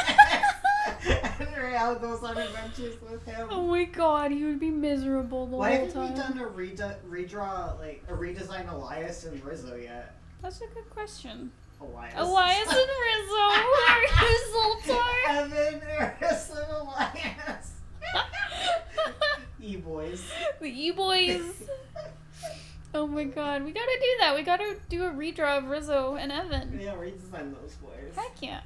And Real goes on adventures with him. Oh my god, he would be miserable the Why whole haven't we time. done a redraw, like, a redesign Elias and Rizzo yet? That's a good question. Elias. Elias and Rizzo, are you Zoltar? Evan, Eris, and Elias. E-boys. The E-boys. Oh my god, we gotta do that. We gotta do a redraw of Rizzo and Evan. Yeah, redesign those boys. Heck yeah.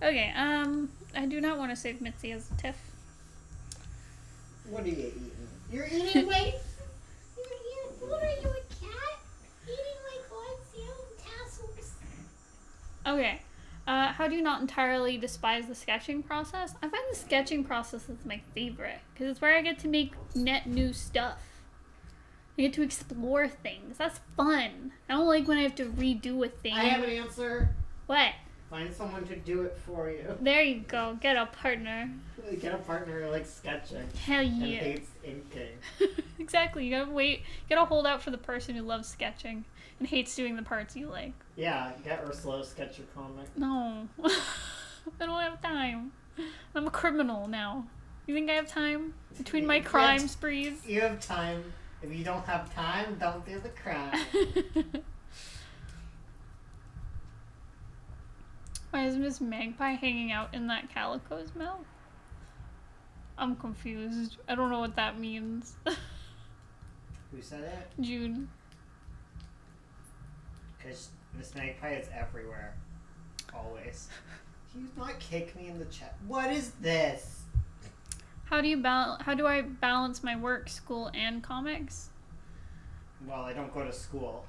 Okay, I do not want to save Mitzi as a tiff. What are you eating? You're eating my... What are you, a cat? Eating my God's tassels. Okay, how do you not entirely despise the sketching process? I find the sketching process is my favorite, because it's where I get to make net new stuff. I get to explore things. That's fun. I don't like when I have to redo a thing. I have an answer. What? Find someone to do it for you. There you go. Get a partner. Get a partner who likes sketching Hell and yeah. hates inking. Exactly. You gotta wait. You gotta hold out for the person who loves sketching and hates doing the parts you like. Yeah, get Ursula to sketch your comic. No. I don't have time. I'm a criminal now. You think I have time? Between my crime sprees? You have time. If you don't have time, don't do the crime. Why is Miss Magpie hanging out in that calico's mouth? I'm confused. I don't know what that means. Who said it? June. Because Miss Magpie is everywhere. Always. Can you not kick me in the chat? What is this? How do I balance my work, school, and comics? Well, I don't go to school.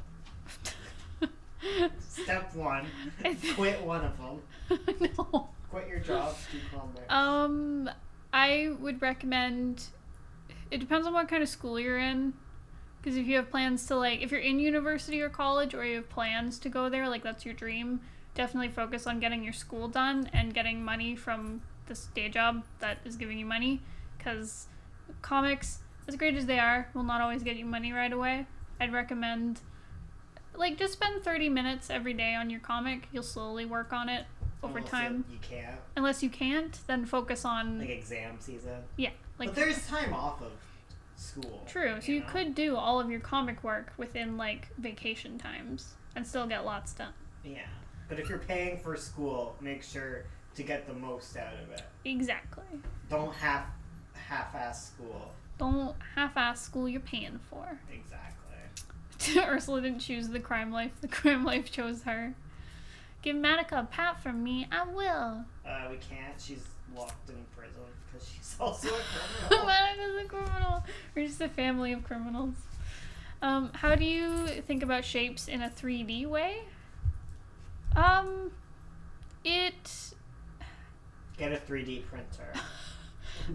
Step one, quit one of them. No. Quit your job, do comics. I would recommend. It depends on what kind of school you're in. Because if you have plans to, like, if you're in university or college, or you have plans to go there, like that's your dream, definitely focus on getting your school done and getting money from this day job that is giving you money. Because comics, as great as they are, will not always get you money right away. I'd recommend, like, just spend 30 minutes every day on your comic. You'll slowly work on it over time. You can't. Unless you can't, then focus on... Like exam season. Yeah. Like, but there's time off of school. True. So you know? could do all of your comic work within, like, vacation times and still get lots done. Yeah. But if you're paying for school, make sure to get the most out of it. Exactly. Don't half-ass school. Don't half-ass school you're paying for. Exactly. Ursula didn't choose the crime life. The crime life chose her. Give Matica a pat from me. I will. We can't. She's locked in prison because she's also a criminal. Matica's a criminal. We're just a family of criminals. How do you think about shapes in a 3D way? Get a 3D printer.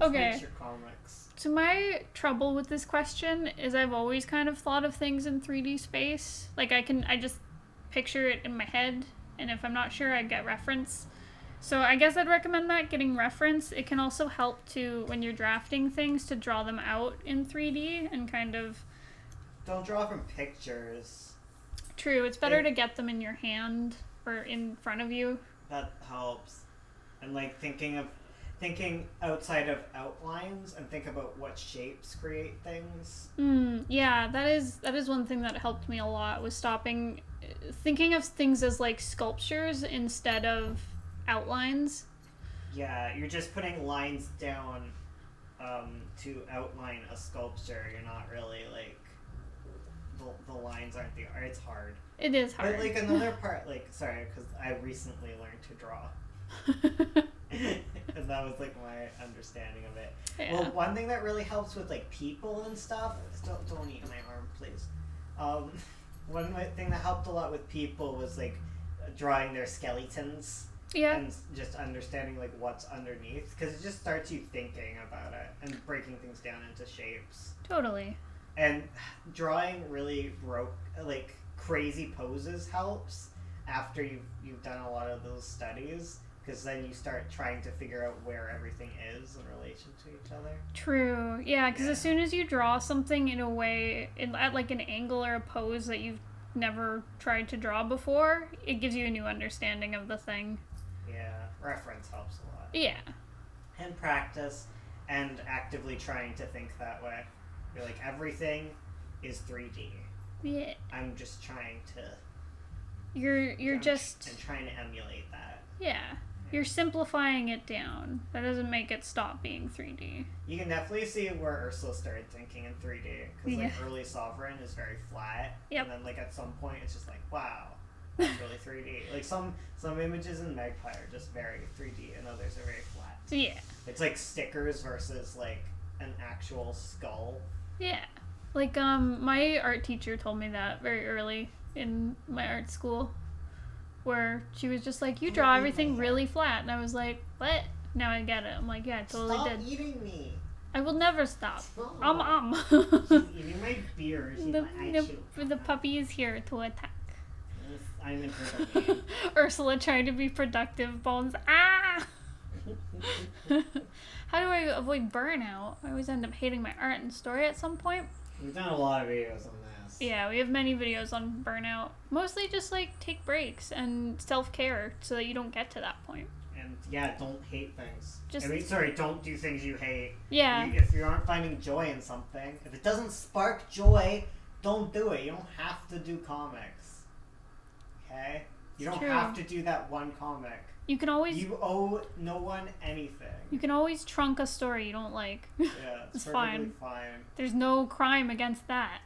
Okay. Print your comics. So my trouble with this question is I've always kind of thought of things in 3D space. Like I just picture it in my head, and if I'm not sure, I get reference. So I guess I'd recommend that, getting reference. It can also help to, when you're drafting things, to draw them out in 3D and kind of... Don't draw from pictures. True, it's better to get them in your hand or in front of you. That helps. And like thinking outside of outlines and think about what shapes create things. Yeah, that is one thing that helped me a lot, was thinking of things as like sculptures instead of outlines. Yeah, you're just putting lines down to outline a sculpture. You're not really like the lines aren't the art. It's hard. It is hard. But like another part, like sorry, because I recently learned to draw. And that was like my understanding of it. Yeah. Well, one thing that really helps with like people and stuff. Don't eat my arm, please. One thing that helped a lot with people was like drawing their skeletons. Yeah. And just understanding like what's underneath, because it just starts you thinking about it and breaking things down into shapes. Totally. And drawing really crazy poses helps after you've done a lot of those studies, because then you start trying to figure out where everything is in relation to each other. True. Yeah, because Yeah. as soon as you draw something in a way, at like an angle or a pose that you've never tried to draw before, it gives you a new understanding of the thing. Yeah, reference helps a lot. Yeah. And practice, and actively trying to think that way. You're like, everything is 3D. Yeah. I'm just trying to... You're just... And trying to emulate that. Yeah. You're simplifying it down. That doesn't make it stop being 3D. You can definitely see where Ursula started thinking in 3D. Because, Yeah. early Sovereign is very flat. Yep. And then, at some point, it's just like, wow, that's really 3D. Like, some images in Magpie are just very 3D, and others are very flat. Yeah. It's like stickers versus, an actual skull. Yeah. Like, my art teacher told me that very early in my art school, where she was just like, you draw everything really flat. And I was like, what? Now I get it. I'm like, yeah, I totally Stop did. eating me. I will never stop. Stop. She's Eating my beard. She's the puppy is here to attack. I'm in her domain. Ursula trying to be productive. Bones. Ah! How do I avoid burnout? I always end up hating my art and story at some point. We've done a lot of videos on this. Yeah, we have many videos on burnout. Mostly just take breaks and self-care so that you don't get to that point. And don't hate things. Just- Don't do things you hate. Yeah. If you aren't finding joy in something, if it doesn't spark joy, don't do it. You don't have to do comics. Okay? You don't True. have to do that one comic. You can always You owe no one anything. you can always trunk a story you don't like. Yeah, It's perfectly fine. fine. There's no crime against that.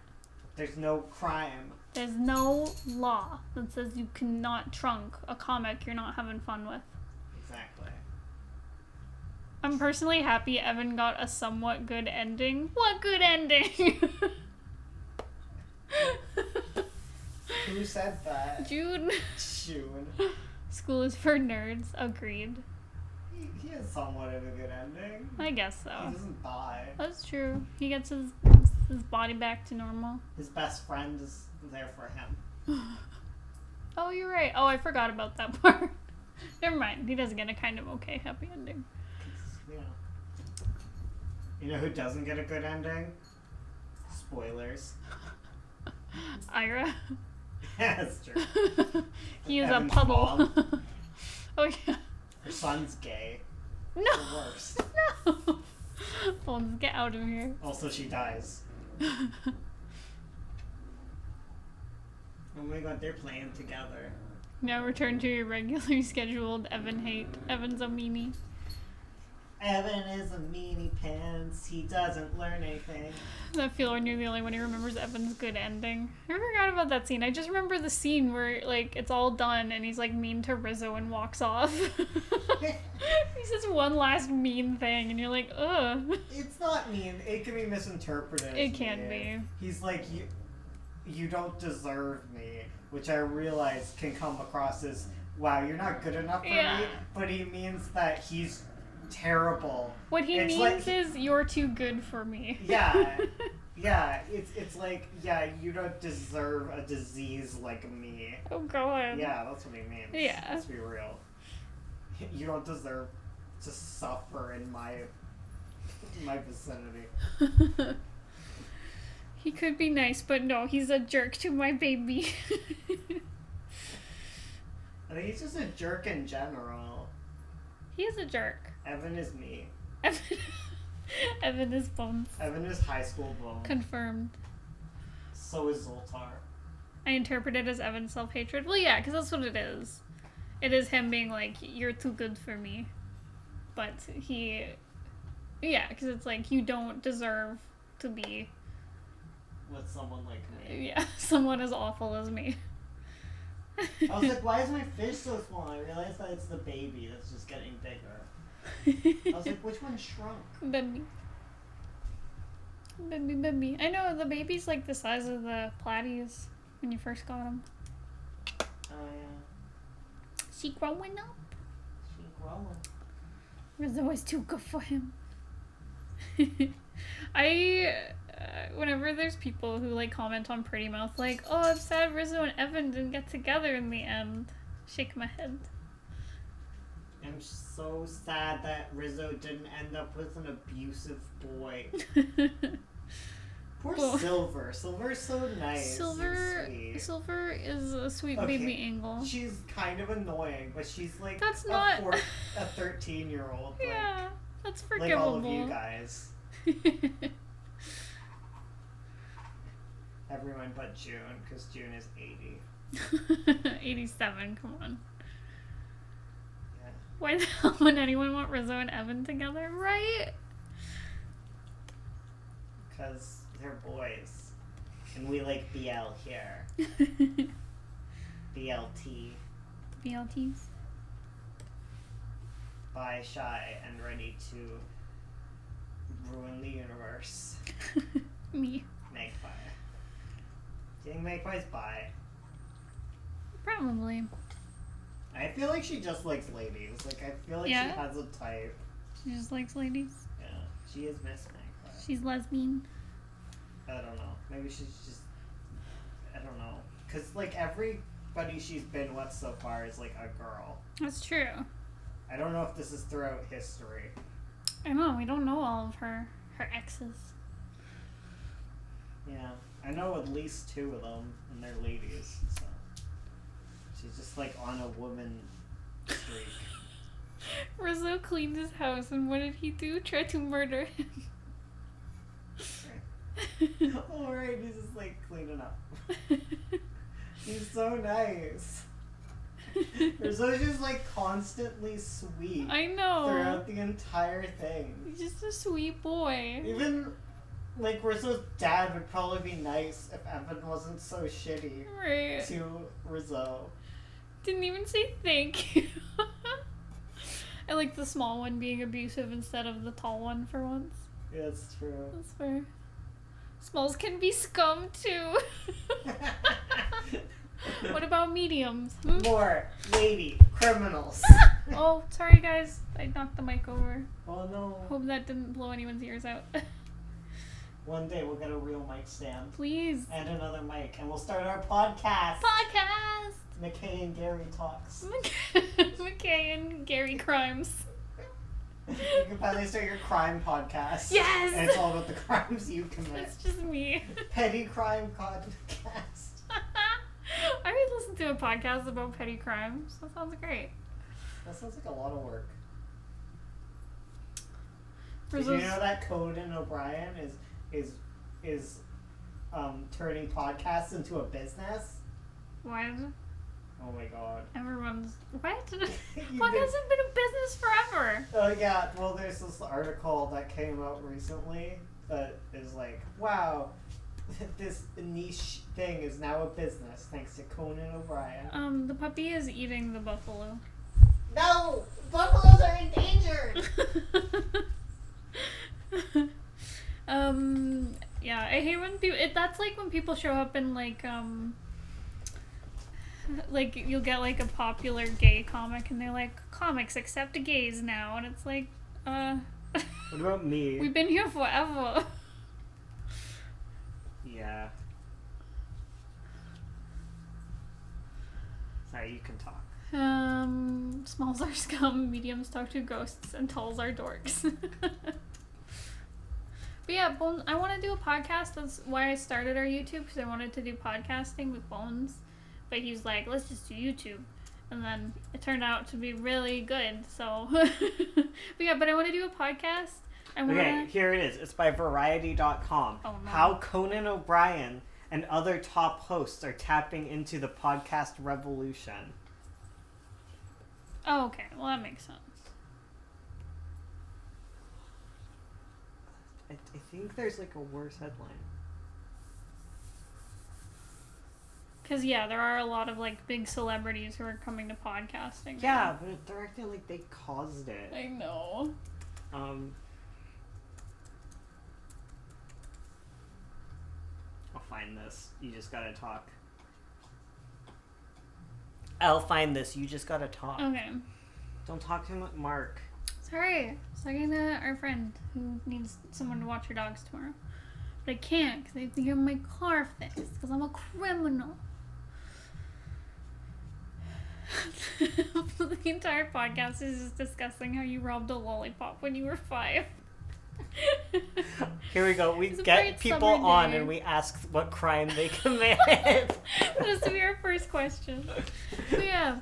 There's no crime. There's no law that says you cannot trunk a comic you're not having fun with. Exactly. I'm personally happy Evan got a somewhat good ending. What good ending? Who said that? June. June. School is for nerds. Agreed. He has somewhat of a good ending. I guess He so. doesn't die. That's true. He gets his body back to normal. His best friend is there for him. Oh, you're right. Oh, I forgot about that part. Never mind. He does get a kind of okay happy ending. Yeah. You know who doesn't get a good ending? Spoilers. Ira. That's true. He is Evan's a puddle. mom. Oh yeah. Her son's gay. No. The worst. No. Bones, get out of here. Also, she dies. Oh my god, they're playing together. Now return to your regularly scheduled Evan hate. Evan's a meanie. Evan is a meanie pants. He doesn't learn anything. I feel like you're the only one who remembers Evan's good ending. I forgot about that scene. I just remember the scene where it's all done and he's mean to Rizzo and walks off. He says one last mean thing and you're like, ugh. It's not mean. It can be misinterpreted. It can be. He's like, you don't deserve me, which I realize can come across as, wow, you're not good enough for Yeah. me. But he means that he's terrible. What he It's means is you're too good for me. Yeah. Yeah, it's like, yeah, you don't deserve a disease like me. Oh god. Yeah, that's what he means. Yeah. Let's be real. You don't deserve to suffer in my vicinity. He could be nice, but no, he's a jerk to my baby. I think he's just a jerk in general. He is a jerk. Evan is me. Evan is Bones. Evan is high school bone. Confirmed. So is Zoltar. I interpret it as Evan's self-hatred. Well, yeah, because that's what it is. It is him being like, you're too good for me. But yeah, because it's like, you don't deserve to be, With someone like me. yeah, someone as awful as me. I was like, why is my fish so small? I realized that it's the baby that's just getting bigger. I was like, which one shrunk? Baby. Baby. I know, the baby's the size of the platies when you first got him. Oh yeah. She growing up. She growing. Rizzo was too good for him. I whenever there's people who like comment on Pretty Mouth, like, oh, I'm sad Rizzo and Evan didn't get together in the end. Shake my head. I'm so sad that Rizzo didn't end up with an abusive boy. Poor Well, Silver. Silver's so nice. Silver is a sweet baby angel. She's kind of annoying, but she's like That's a not- 13-year-old. Yeah, that's Like forgivable. all of you guys. Everyone but June, because June is 80. 87, come on. Yeah. Why the hell would anyone want Rizzo and Evan together, right? Because they're boys. And we like BL here. BLT. BLTs. Bi, shy, and ready to ruin the universe. Me. Magpie. Do you think Magpie's bi? Probably. I feel like she just likes ladies. Like, I feel like Yeah? she has a type. She just likes ladies. Yeah. She is Miss Magpie. She's lesbian. I don't know. Maybe she's just... I don't know. Because, like, everybody she's been with so far is, like, a girl. That's true. I don't know if this is throughout history. I know, we don't know all of her exes. Yeah. I know at least 2 of them, and they're ladies, so... She's just, like, on a woman streak. Rizzo cleaned his house, and what did he do? Try to murder him. Alright, he's just, like, cleaning up. He's so nice. Rizzo's just, like, constantly sweet I know. throughout the entire thing. He's just a sweet boy. Even, like, Rizzo's dad would probably be nice if Evan wasn't so shitty Right. to Rizzo. Didn't even say thank you. I like the small one being abusive instead of the tall one for once. Yeah, that's true. That's fair. Smalls can be scum too. What about mediums? Hmm? More lady criminals. Oh, sorry guys. I knocked the mic over. Oh no. Hope that didn't blow anyone's ears out. One day we'll get a real mic stand. Please. And another mic, and we'll start our podcast. Podcast! McKay and Gary Talks. McKay and Gary Crimes. You can finally start your crime podcast. Yes! And it's all about the crimes you commit. It's just me. Petty crime podcast. I would listen to a podcast about petty crimes. That sounds great. That sounds like a lot of work. For Did you those- know that Conan O'Brien is turning podcasts into a business? What? Oh my god. Everyone's... What? You Podcasts have been in business forever. Oh yeah, well there's this article that came out recently that is like, wow, this niche thing is now a business thanks to Conan O'Brien. The puppy is eating the buffalo. No! Buffaloes are endangered! Yeah, I hate when people... That's like when people show up in like you'll get like a popular gay comic and they're like, comics accept gays now, and it's like, What about me? we've been here forever. Yeah. Sorry, you can talk. Smalls are scum, mediums talk to ghosts, and talls are dorks. But yeah, I want to do a podcast. That's why I started our YouTube, because I wanted to do podcasting with Bones. But he was like, let's just do YouTube. And then it turned out to be really good, so... But yeah, but I want to do a podcast. Okay, here it is. It's by Variety.com. Oh, no. How Conan O'Brien and other top hosts are tapping into the podcast revolution. Oh, okay. Well, that makes sense. I think there's like a worse headline. Because, yeah, there are a lot of, like, big celebrities who are coming to podcasting. Yeah, but they're acting like they caused it. I know. I'll find this. You just gotta talk. I'll find this. You just gotta talk. Okay. Don't talk to Mark. Sorry. I was talking to our friend who needs someone to watch her dogs tomorrow. But I can't because I have to get my car fixed because I'm a criminal. The entire podcast is just discussing how you robbed a lollipop when you were 5. Here we go. We It's a get bright people summer on day. and we ask what crime they committed. This will be our first question. So yeah,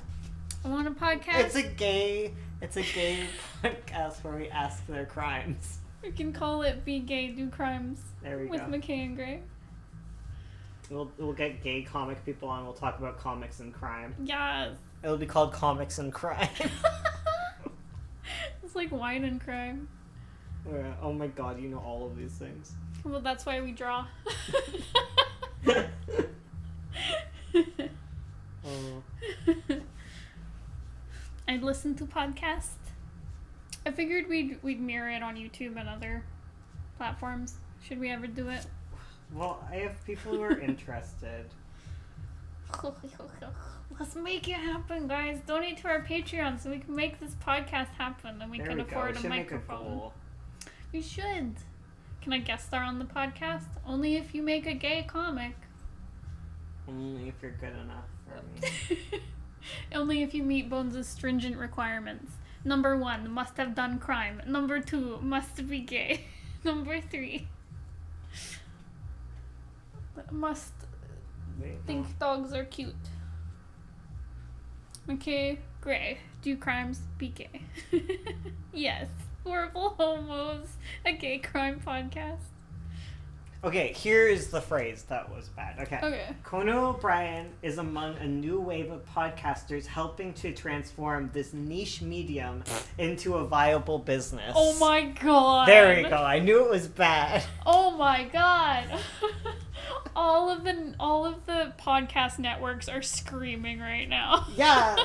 I want a podcast. It's a gay podcast where we ask their crimes. We can call it Be Gay, Do Crimes There we with go. McKay and Gray. We'll get gay comic people on. We'll talk about comics and crime. Yes. It'll be called Comics and Crime. It's like wine and crime. Yeah, oh my god, you know all of these things. Well, that's why we draw. Oh. I'd listen to podcasts. I figured we'd mirror it on YouTube and other platforms. Should we ever do it? Well, I have people who are interested. Let's make it happen, guys. Donate to our Patreon so we can make this podcast happen and we There can we go. afford We a should make a microphone. goal. We should. Can I guest star on the podcast? Only if you make a gay comic. Only if you're good enough for me. Only if you meet Bones' stringent requirements. Number 1, must have done crime. Number 2, must be gay. Number 3, must Wait, think dogs are cute. McKay, Gray, do crimes, be gay. Yes, horrible homos, a gay crime podcast. Okay, here is the phrase that was bad. Okay. Okay. Conan O'Brien is among a new wave of podcasters helping to transform this niche medium into a viable business. Oh my god. There we go. I knew it was bad. Oh my god. all of the podcast networks are screaming right now. Yeah.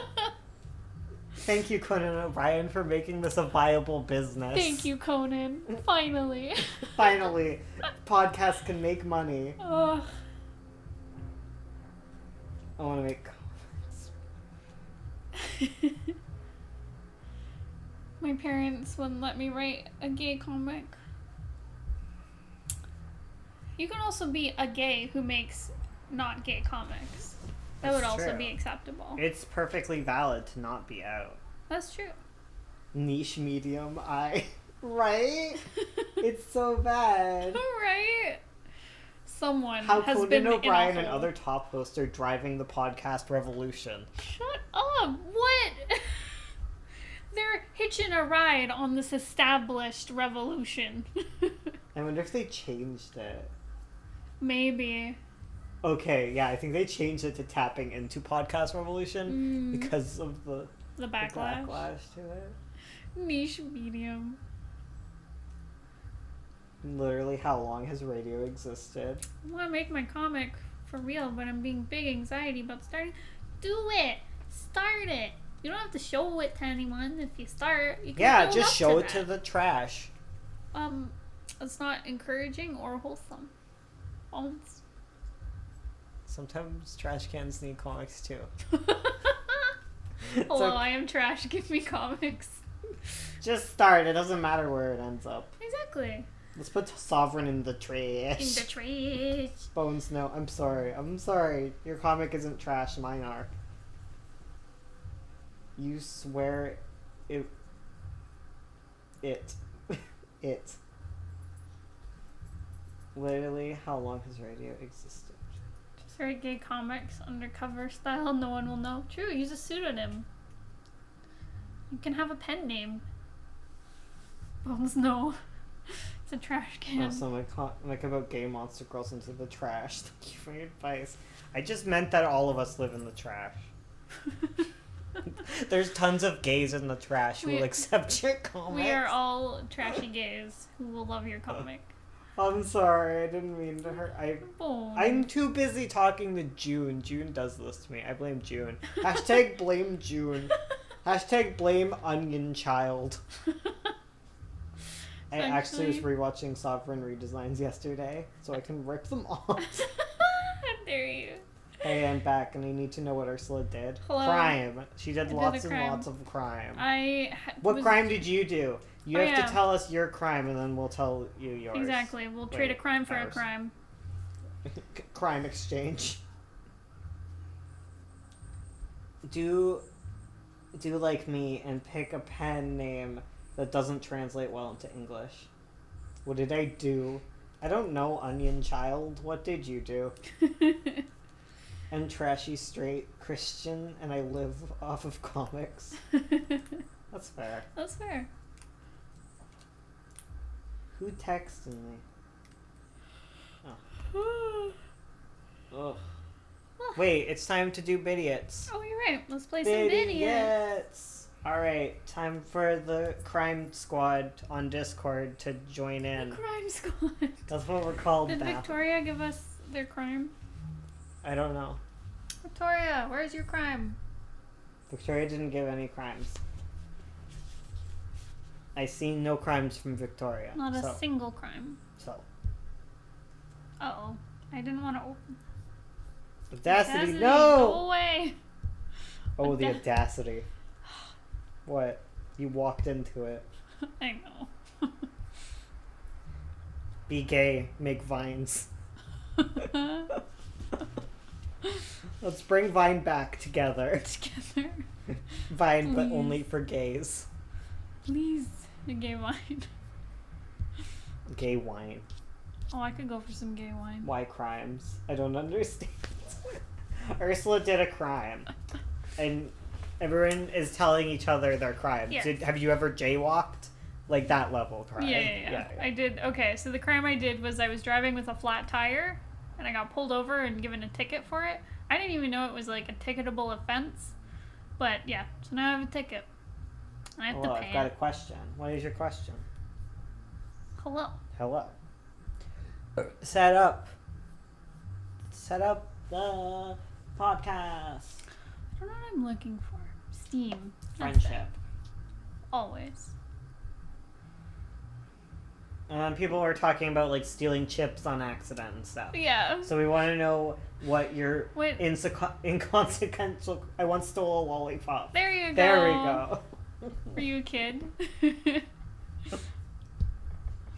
Thank you, Conan O'Brien, for making this a viable business. Thank you, Conan. Finally. Finally, podcasts can make money. Ugh. I want to make comics. My parents wouldn't let me write a gay comic. You can also be a gay who makes not gay comics. That would That's also true. be acceptable. It's perfectly valid to not be out. That's true. Niche medium, right? It's so bad. Right? Someone How has Conan been O'Brien in a and hole. other top hosts are driving the podcast revolution. Shut up! What? They're hitching a ride on this established revolution. I wonder if they changed it. Maybe. Okay, yeah, I think they changed it to tapping into podcast revolution Mm. because of the The the backlash. backlash to it. Niche medium. Literally, how long has radio existed? I want to make my comic for real, but I'm being big anxiety about starting. Do it! Start it! You don't have to show it to anyone if you start. You can Yeah, build just up show to it to that. the trash. It's not encouraging or wholesome. Bones. Sometimes trash cans need comics too. Hello, okay. I am trash. Give me comics. Just start. It doesn't matter where it ends up. Exactly. Let's put Sovereign in the trash. In the trash. Bones, no. I'm sorry. I'm sorry. Your comic isn't trash. Mine are. You swear it. It. Literally, how long has radio existed? Just write gay comics, undercover style, no one will know. True, use a pseudonym. You can have a pen name. Bones, no. It's a trash can. Also, my comic about gay monster girls into the trash. Thank you for your advice. I just meant that all of us live in the trash. There's tons of gays in the trash who will accept your comics. We are all trashy gays who will love your comic. I'm sorry, I didn't mean to hurt. Bones. I'm too busy talking to June. June does this to me. I blame June. Hashtag blame June. Hashtag blame Onion Child. I actually was rewatching Sovereign redesigns yesterday, so I can rip them off. How dare you? I Hey, I'm back, and I need to know what Ursula did. Hello. Crime. She did I did lots a and crime. lots of crime. What crime did you do? You Oh, have yeah. to tell us your crime, and then we'll tell you yours. Exactly. We'll trade a crime for a ours. crime. Crime exchange. Do like me and pick a pen name that doesn't translate well into English. What did I do? I don't know, Onion Child. What did you do? I'm trashy, straight, Christian, and I live off of comics. That's fair. That's fair. Who texted me? Oh. Ugh. Wait, it's time to do Bidiots. Oh, you're right. Let's play some Bidiots. Bidiots! Alright, time for the crime squad on Discord to join in. The crime squad. That's what we're called Did now. Victoria give us their crime? I don't know. Victoria, where's your crime? Victoria didn't give any crimes. I seen no crimes from Victoria. Not a single crime. So. Uh-oh. I didn't want to open. Audacity, Go no! away. Oh, the audacity. What? You walked into it. I know. Be gay, make vines. Let's bring Vine back together. Together. Vine, but Please. only for gays. Please, the gay wine. Gay wine. Oh, I could go for some gay wine. Why crimes? I don't understand. Ursula did a crime. And everyone is telling each other their crimes. Yes. Have you ever jaywalked? Like that level crime? Yeah. I did. Okay, so the crime I did was I was driving with a flat tire, and I got pulled over and given a ticket for it. I didn't even know it was like a ticketable offense. But yeah, so now I have a ticket. And I have Hello, to pay I've got a it. question. What is your question? Hello. Hello. Set up the podcast. I don't know what I'm looking for. Steam. That's Friendship. it. Always. People were talking about like stealing chips on accident and stuff. Yeah. So we want to know what your Wait. inconsequential. I once stole a lollipop. There you go. There we go. Were you a kid?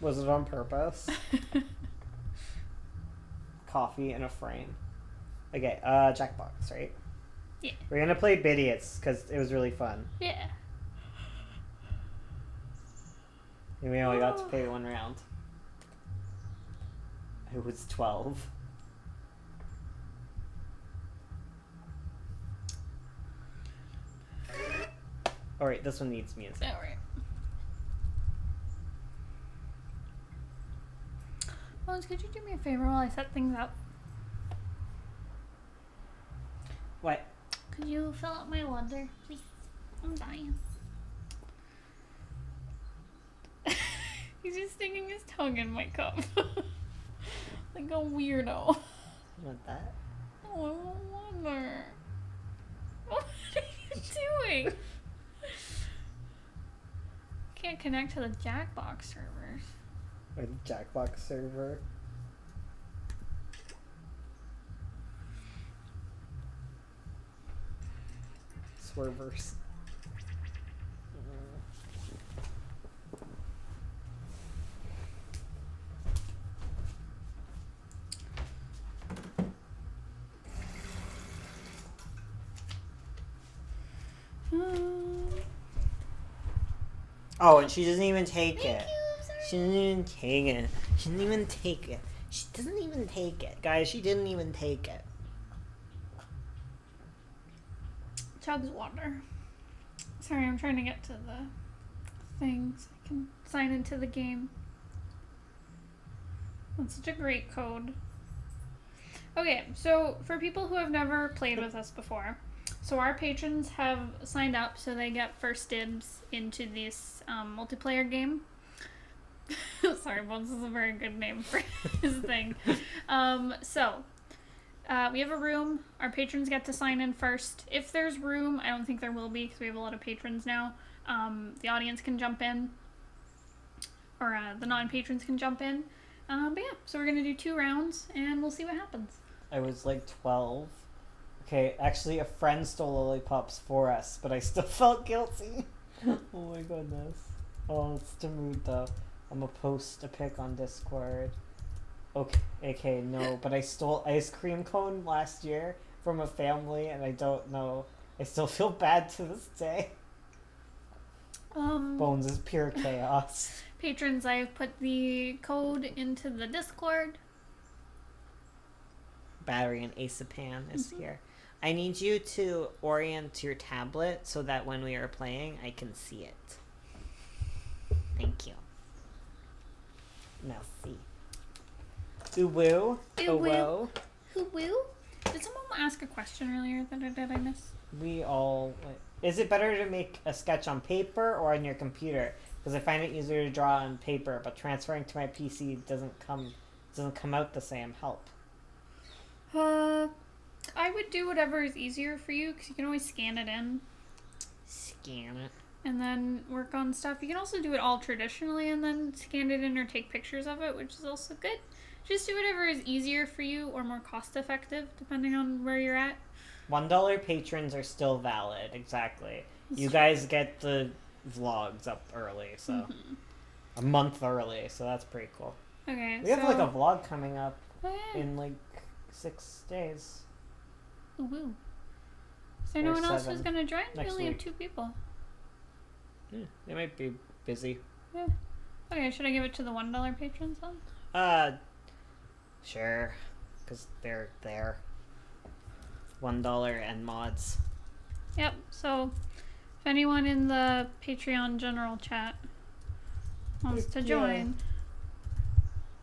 Was it on purpose? Coffee in a frame. Okay, Jackbox, right? Yeah. We're gonna play Bidiots because it was really fun. Yeah. And we only got to play one round. It was 12. Alright, this one needs music. Alright. Bones, could you do me a favor while I set things up? What? Could you fill up my water, please? I'm dying. He's just sticking his tongue in my cup. Like a weirdo. You want that? Oh, I want water. What are you doing? Can't connect to the Jackbox servers. Or the Jackbox server? Swervers. Oh, and she doesn't even take it. She didn't even take it. She didn't even take it. She doesn't even take it. Guys, she didn't even take it. Chugs water. Sorry, I'm trying to get to the thing so I can sign into the game. That's such a great code. Okay, so for people who have never played with us before, so our patrons have signed up so they get first dibs into this multiplayer game. Sorry, Bones is a very good name for his thing. We have a room. Our patrons get to sign in first. If there's room, I don't think there will be because we have a lot of patrons now. The audience can jump in, or the non-patrons can jump in. But yeah, so we're going to do 2 rounds, and we'll see what happens. I was like 12 Okay, actually, a friend stole lollipops for us, but I still felt guilty. Oh my goodness. Oh, it's the mood though. I'm gonna post a pic on Discord. Okay, no, but I stole ice cream cone last year from a family, and I don't know. I still feel bad to this day. Bones is pure chaos. Patrons, I've put the code into the Discord. Battery and Acepan is here. I need you to orient your tablet so that when we are playing, I can see it. Thank you. Merci. Uwu. Uwu. Who will? Did someone ask a question earlier that I miss? We all. Is it better to make a sketch on paper or on your computer? Because I find it easier to draw on paper, but transferring to my PC doesn't come out the same. Help. I would do whatever is easier for you because you can always scan it in Scan it. and then work on stuff. You can also do it all traditionally and then scan it in or take pictures of it, which is also good. Just do whatever is easier for you or more cost effective, depending on where you're at. $1 patrons are still valid. Exactly. You guys get the vlogs up early, so a month early, so that's pretty cool. Okay, We have like a vlog coming up Okay. in like 6 days. Ooh, woo. Is there Or no one else 7 who's gonna join? We next only have week. 2 people. They might be busy. Yeah. Okay, should I give it to the $1 patrons then? Sure, because they're there. $1 and mods. Yep, so if anyone in the Patreon general chat wants to Yeah. join,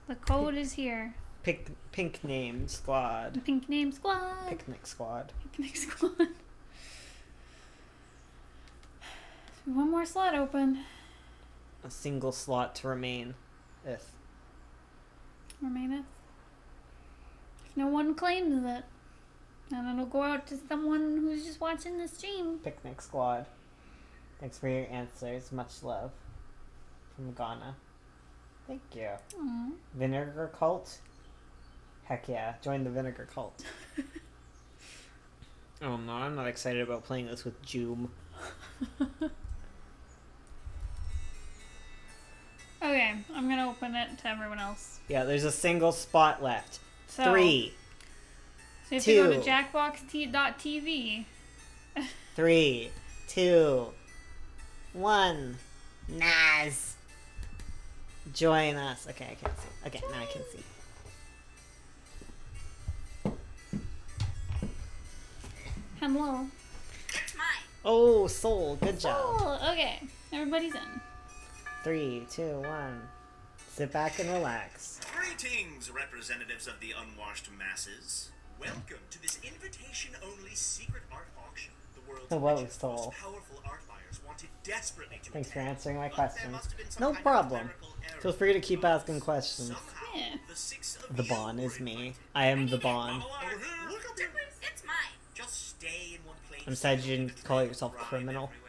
the code is here. Pink name squad. Pink name squad. Picnic squad. Picnic squad. One more slot open. A single slot to remain. If. Remaineth. If no one claims it, then it'll go out to someone who's just watching the stream. Picnic squad. Thanks for your answers. Much love. From Ghana. Thank you. Aww. Vinegar cult? Heck yeah. Join the vinegar cult. Oh no, I'm not excited about playing this with Joom. Okay, I'm gonna open it to everyone else. Yeah, there's a single spot left. So, 3, So you have to go to 2. jackbox.tv. 3, 2, 1. Naz. Join us. Okay, I can't see. Okay, now I can see. Hello. It's mine. Oh, Soul. Good job. Oh, okay. Everybody's in. 3, 2, 1. Sit back and relax. Greetings, representatives of the unwashed masses. Welcome to this invitation-only secret art auction. The world's Hello, richest, Soul. most powerful art buyers wanted desperately to Thanks for attend, answering my but there questions. must have been some No kind of problem. clerical error. Feel free to keep asking questions. Somehow, Yeah. the 6 of The you Bon were is me. invited. I am the Bon. Over here. What's the difference? It's mine. Just stay in one place. I'm sad you didn't It's call like yourself rhyme criminal. everywhere.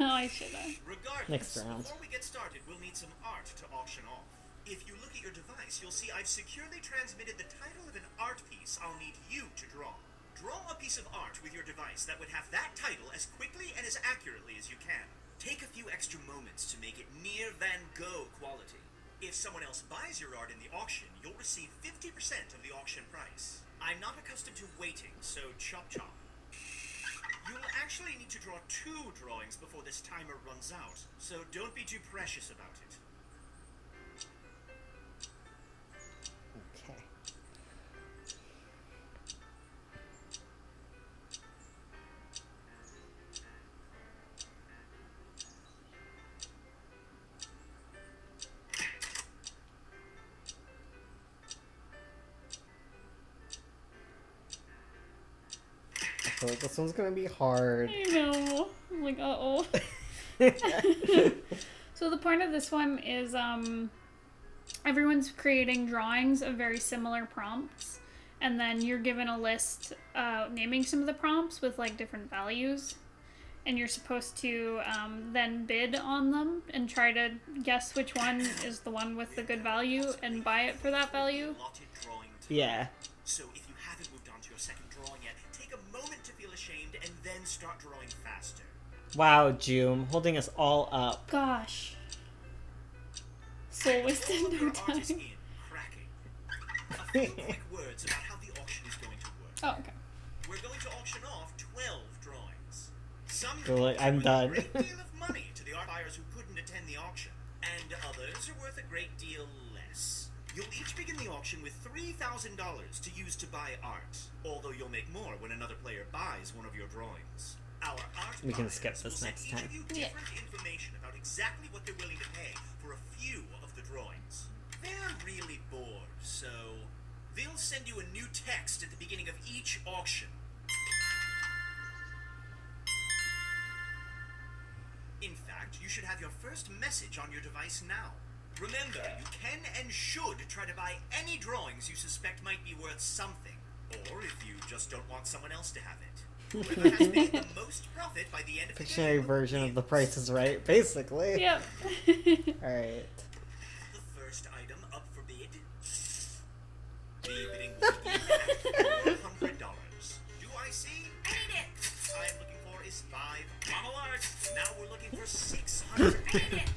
Oh, I should have. Regardless, Next round. before we get started, we'll need some art to auction off. If you look at your device, you'll see I've securely transmitted the title of an art piece I'll need you to draw. Draw a piece of art with your device that would have that title as quickly and as accurately as you can. Take a few extra moments to make it near Van Gogh quality. If someone else buys your art in the auction, you'll receive 50% of the auction price. I'm not accustomed to waiting, so chop chop. You'll actually need to draw 2 drawings before this timer runs out, so don't be too precious about it. Okay. I feel like this one's gonna be hard. I know. I'm like, uh-oh. So the point of this one is everyone's creating drawings of very similar prompts, and then you're given a list naming some of the prompts with like different values, and you're supposed to then bid on them and try to guess which one is the one with the good value and buy it for that value. Allotted drawing to Yeah. So if you haven't moved on to your second drawing yet, take a then start drawing faster. Wow, Joom, holding us all up. Gosh. Soul wasted All of no your art time. is in, cracking. A few quick words about how the auction is going to work. Oh, okay. We're going to auction off 12 drawings. Some Good, I'm drawings are done. worth a great deal of money to the art buyers who couldn't attend the auction, and others are worth a great deal less. You'll each begin the auction with $3,000 to use to buy art, although you'll make more when another player buys one of your drawings. Our art We can buyers skip will this send next each time. of you Yeah. different information about exactly what they're willing to pay for a few of the drawings. They're really bored, so they'll send you a new text at the beginning of each auction. In fact, you should have your first message on your device now. Remember, you can and should try to buy any drawings you suspect might be worth something, or if you just don't want someone else to have it. Whoever has made the most profit by the end of the Dictionary game version of The wins. Price is Right, basically. Yep. Alright. The first item up for bid. The bidding will begin at $400. Do I see? I need it. I'm looking for is 5. Model art. Now we're looking for 600. I need it.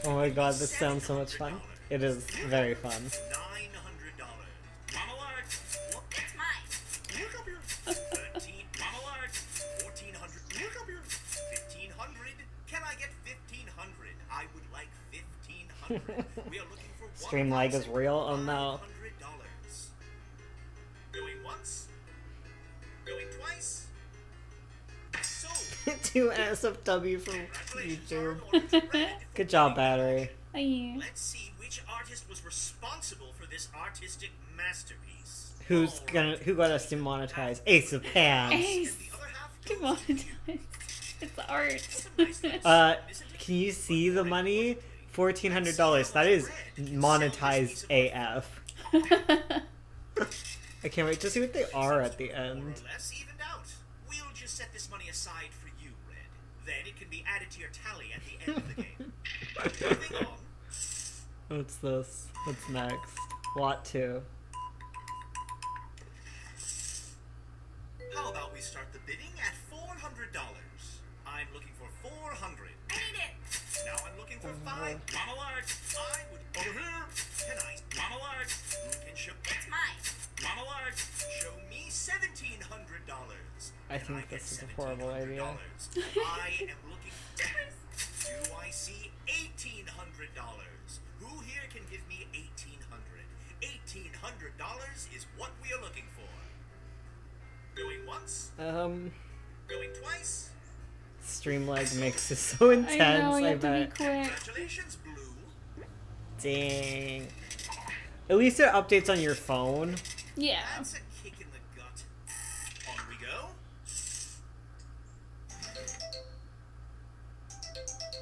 Oh my god, this sounds so much fun. It is very fun. $900. Model art. Look, It's mine. look up here. 13. Model art. 1400. Look up here. 1500. Can I get 1500? I would like 1500. We are looking for Stream lag is real? Oh no. $1,500. Going once. Going twice. Sold. 2 SFW from Congratulations YouTube. are in order to grant Good job, Battery. Aye. Let's see which artist was responsible for this artistic masterpiece. Who got us to monetize? Ace of Pants. Ace. The other half Come goes on. to you. It's art. Some nice little Uh, sum, isn't it? Can you see the money? $1,400. That is monetized AF. I can't wait to see what they are at the More end. or less evened out. We'll just set this money aside for you, Red. Then it can be added to your tally at the end of the game. Moving on. What's this? What's next? Lot 2. How about we start the bidding at $400? I'm looking for 400. I need it. Now I'm looking for 5. Model art. I would over here. Can I? Model art. Who can show? It's mine. Model art. Show me $1,700. I think this is a horrible idea. I am looking. Do I see $1,800? Who here can give me $1,800? $1,800 is what we are looking for. Going once. Going twice. Stream lag makes this so intense, I know, you I have to be bet. quick. Congratulations, Blue. Dang. At least there are updates on your phone. Yeah. That's a kick in the gut. On we go.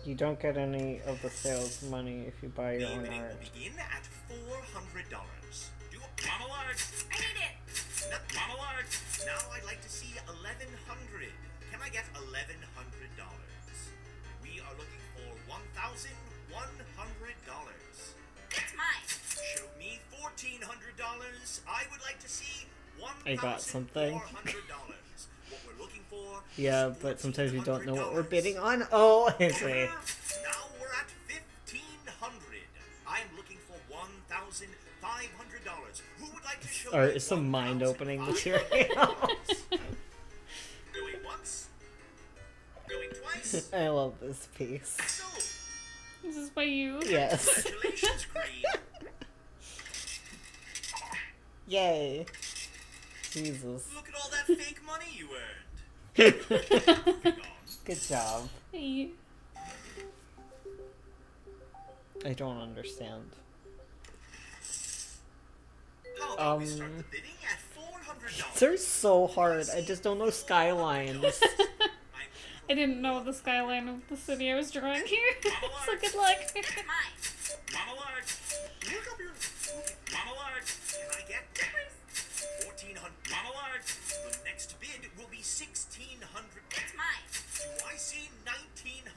You don't get any of the sales money if you buy your The own bidding art. will begin at $400. Do model art. I need it. Model art. Now I'd like to see 1,100. Can I get $1,100? We are looking for $1,100. It's mine. Show me $1,400. I would like to see I got something. $1,400. What we're looking for. Yeah, is but sometimes we don't know what we're $1,400. bidding on. Oh, I see. Now we're at $1,500. I'm looking for $1,500. Who would like to show Or me is some mind-opening $1,500? material. Going once. Going twice. I love this piece. Sold. This is by you. Yes. Congratulations, Green. Yay. Jesus. Look at all that fake money you earned. Moving on. Good job. Hey. I don't understand. How about we start the bidding at $400? They're so hard. I just don't know skylines. I didn't know the skyline of the city I was drawing here. So good luck. It's mine. Model art. Look up here. Model art. Can I get 1,400? Model art. The next bid will be 1,600. It's mine. Do I see $1,900?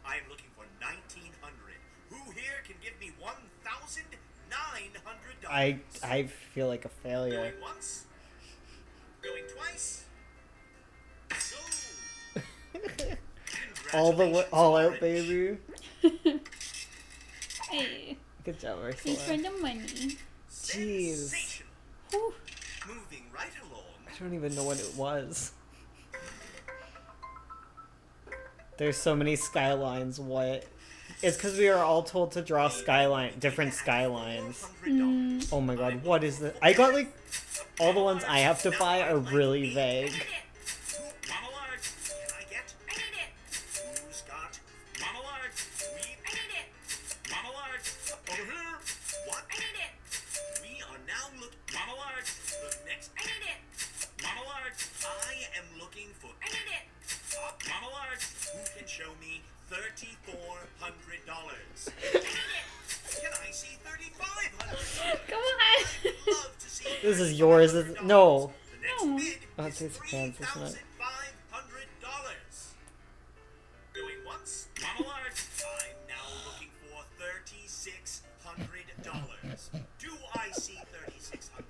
I am looking for 1,900. Who here can give me $1,900? I feel like a failure. Going once. Going twice. all out, baby. Hey, Good job, thanks for Ursula. the money. Jeez. Sensational. Whew. Moving right along. I don't even know what it was. There's so many skylines. What? It's because we are all told to draw different skylines. Mm. Oh my god, what is this? I got like all the ones I have to buy are really vague. Monologue. Can I get? I need it. Who's got? Monologue. We. I need it. Monologue. Over here. What? I need it. We are now looking. Monologue. The next. I need it. Monologue. I am looking for. I need it. Monologue. Who can show me $3,400? I need it. Can I see $3,500? Come on. I'd love to see This is yours. No. The next No. bid Oh, is it's his pants, isn't it? $3,500. Going once. Monologue. I'm now looking for $3,600. Do I see $3,600?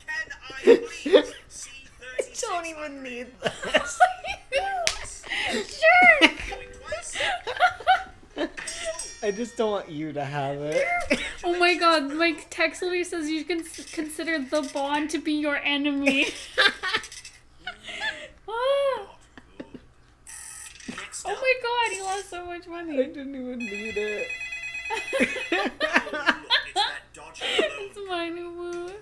Can I please see $3,600? Don't even need this. Going once. Sure. Going twice. I just don't want you to have it. Oh my god, my text literally says you can consider the bond to be your enemy. Ah. Next Oh up. my god, he lost so much I money. didn't even need it. Oh, look, it's that dodgy It's load. mine, Uwu.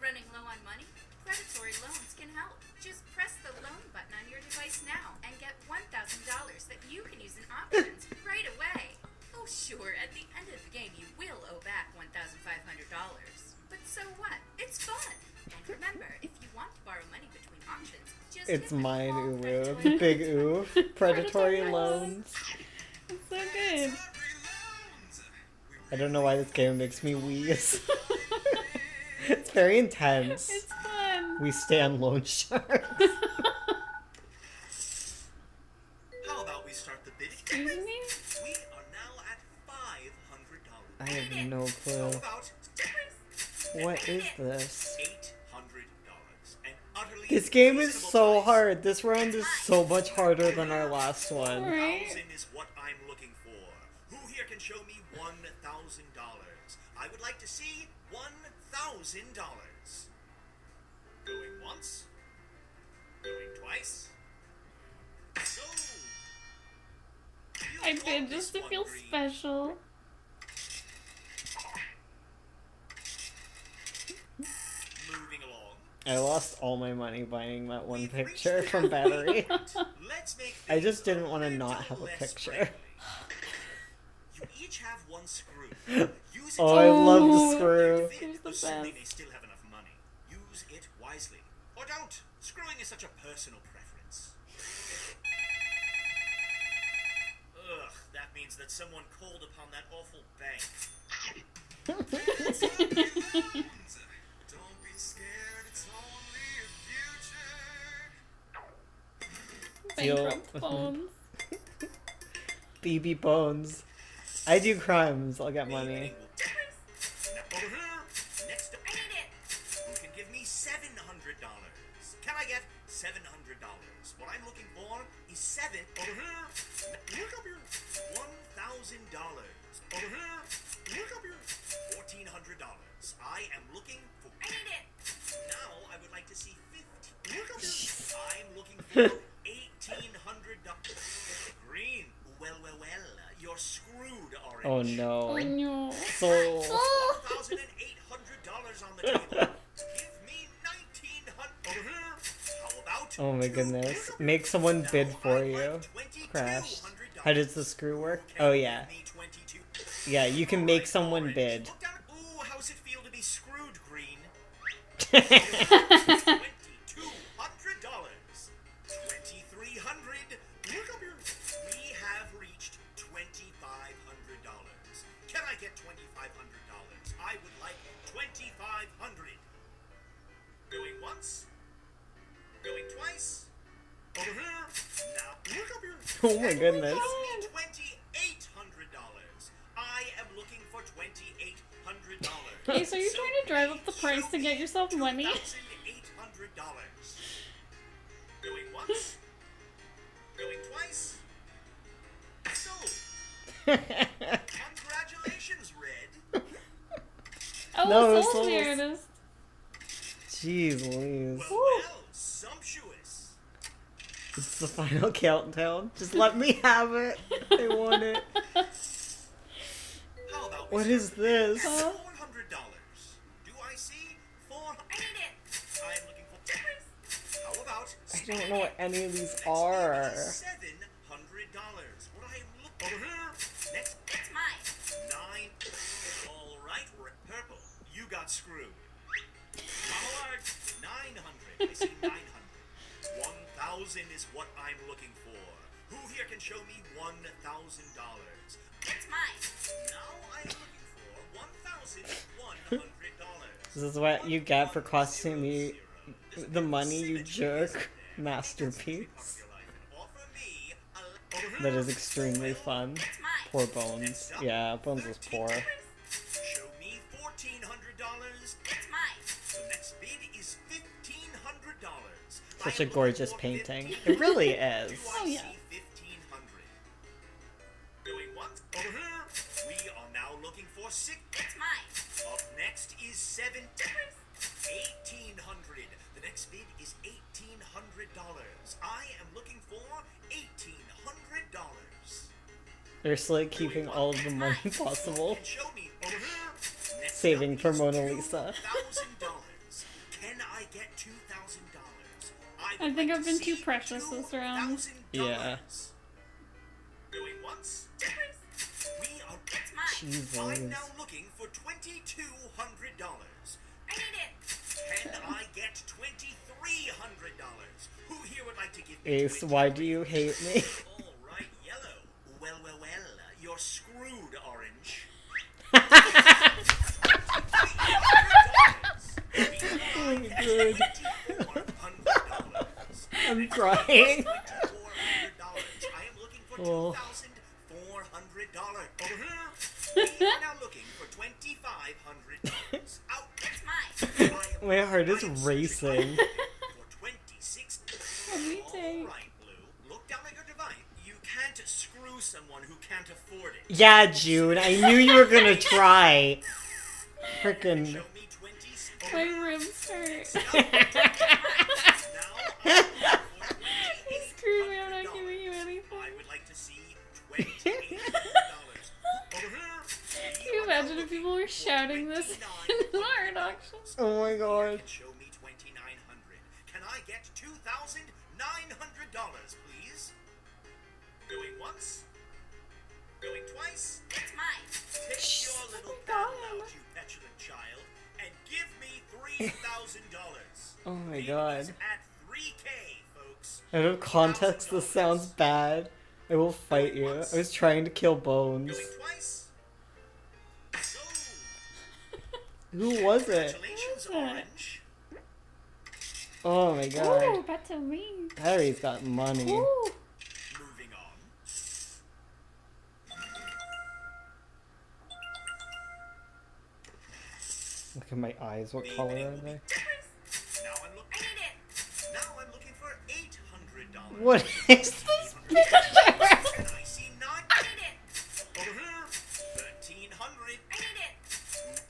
Running low on money? Predatory loans can help. Just press the loan button on your device now and get $1,000 that you can use in options right away. Oh, sure, at the end of the game you will owe back $1,500. But so what? It's fun. And remember, if you want to borrow money between auctions, just It's hit the mine, call Uwu. predatory- Big oof. Predatory Predatory loans. It's so good. I don't know why this game makes me wheeze. It's very intense. It's fun. We stand loan sharks. How about we start the bidding? Excuse me? We are now at $500. I have no How clue. about What is this? $800? An utterly This game is reasonable so price. hard. This round is so much harder than our last one. Right? 1,000 is what I'm looking for. Who here can show me $1,000? I would like to see $1,000. Going once. Going twice. So. you I got bid this just to one, feel Green. special. Moving along. I lost all my money buying that one We've picture reached from the Battery. Let's make I just things didn't want to little not have a less picture. friendly. You each have one screw. Use it Oh, to I love the Oh. screw. Here's the assuming best. they still have enough money. Use it wisely. Or don't. Screwing is such a personal preference. Ugh, that means that someone called upon that awful bank. Don't be scared, it's only a future. Bankrupt phones. BB Bones. I do crimes. I'll get money. Now over here. Next up. I need it. Who can give me $700? Can I get $700? What I'm looking for is seven. Over here. Look up here. $1,000. Over here. Look up here. $1,400. I am looking for. I need it. Now I would like to see 50. Look up here. I'm looking for $1,800. Green. Well. You're screwed, Orange. Oh no. Oh no. Soul. $1,800 on the table. Give me $1,900 over here. How about? Oh my goodness. Make someone bid for you. Crashed. How does the screw work? Oh yeah. Yeah, you can make someone bid. Look down. Ooh, how's it feel to be screwed, Green? $2,200. $2,300. Look up here. We have reached $2,500. Can I get $2,500? I would like $2,500. Going once. Going twice. Over here. Now look up here. Oh my goodness. $2,800. I am looking for $2,800. Hey, so you're trying to drive up the price to get yourself money? $2,800. Going once. Congratulations, Red. Oh, No, Soul's Soul's- the artist. Jeez Louise. Well, sumptuous. It's the final countdown. Just let me have it. I want it. How about What we is start the bid this? at Huh? $400. Do I see $400? I need it. I'm looking for tippers. How about I don't know what any of these next are. bid is $700. What I am looking over here. Next It's mine. 9. All right, purple. You got screwed. Mallard, 900. I see 900. 1,000 is what I'm looking for. Who here can show me $1,000? It's mine. Now I'm looking for $1,100. This is what you get for costing me the money, you jerk. Masterpiece. That is extremely fun. It's mine. Poor Bones. Yeah, Bones was poor. Show me $1,400. It's mine. The next bid is $1,500. Such a I'm gorgeous looking for painting. 1,500. It really is. Do I Oh, yeah. see 1,500? Going once. Over here. We are now looking for 6. It's mine. Up next is 7. 1,800. The next bid is $1,800. I am looking for $1,800. Ursula keeping all of the money possible. Can show me over here. Next Saving up for is Mona Lisa. $2,000. Can I get $2,000? I think I've been too precious this round. Yeah. Going once. We are. It's mine. Jesus. I'm now looking for $2,200. I need it. Can I get $2,300? Who here would like to give me Ace, why do you hate me? All right, yellow. Well, you're screwed, orange. Oh my god. I'm crying. $2,400. I am looking for Oh. $2,400. Over here. We are now looking for $2,500. Out. It's mine. My heart is racing. For 26. Me too. All right, Blue. Look down at your device. You can't screw someone who can't afford it. Yeah, June, I knew you were gonna try. Frickin'. Show me 20. My ribs hurt. Screw me, I'm not giving you anything. I would like to see $2,800. Over here. Can you imagine if people were shouting this in an art auction? Oh my god. Show me $2,900. Can I get $2,900, please? Going once. Going twice. It's mine. Take your little God. battle out, you petulant child, and give me $3,000. Oh my Bid god. is at $3K, folks. Out of context, this sounds bad. I will fight you. I was trying to kill Bones. Going twice. So, Who was it? congratulations, Who was it? Orange. Oh my Ooh, god. that's a me. Harry's got money. Ooh. Moving on. Look at my eyes. What color are they? Now I'm looking. I need it. Now I'm looking for $800. What is this picture? And I see 9. I need it. Over here. 1,300. I need it.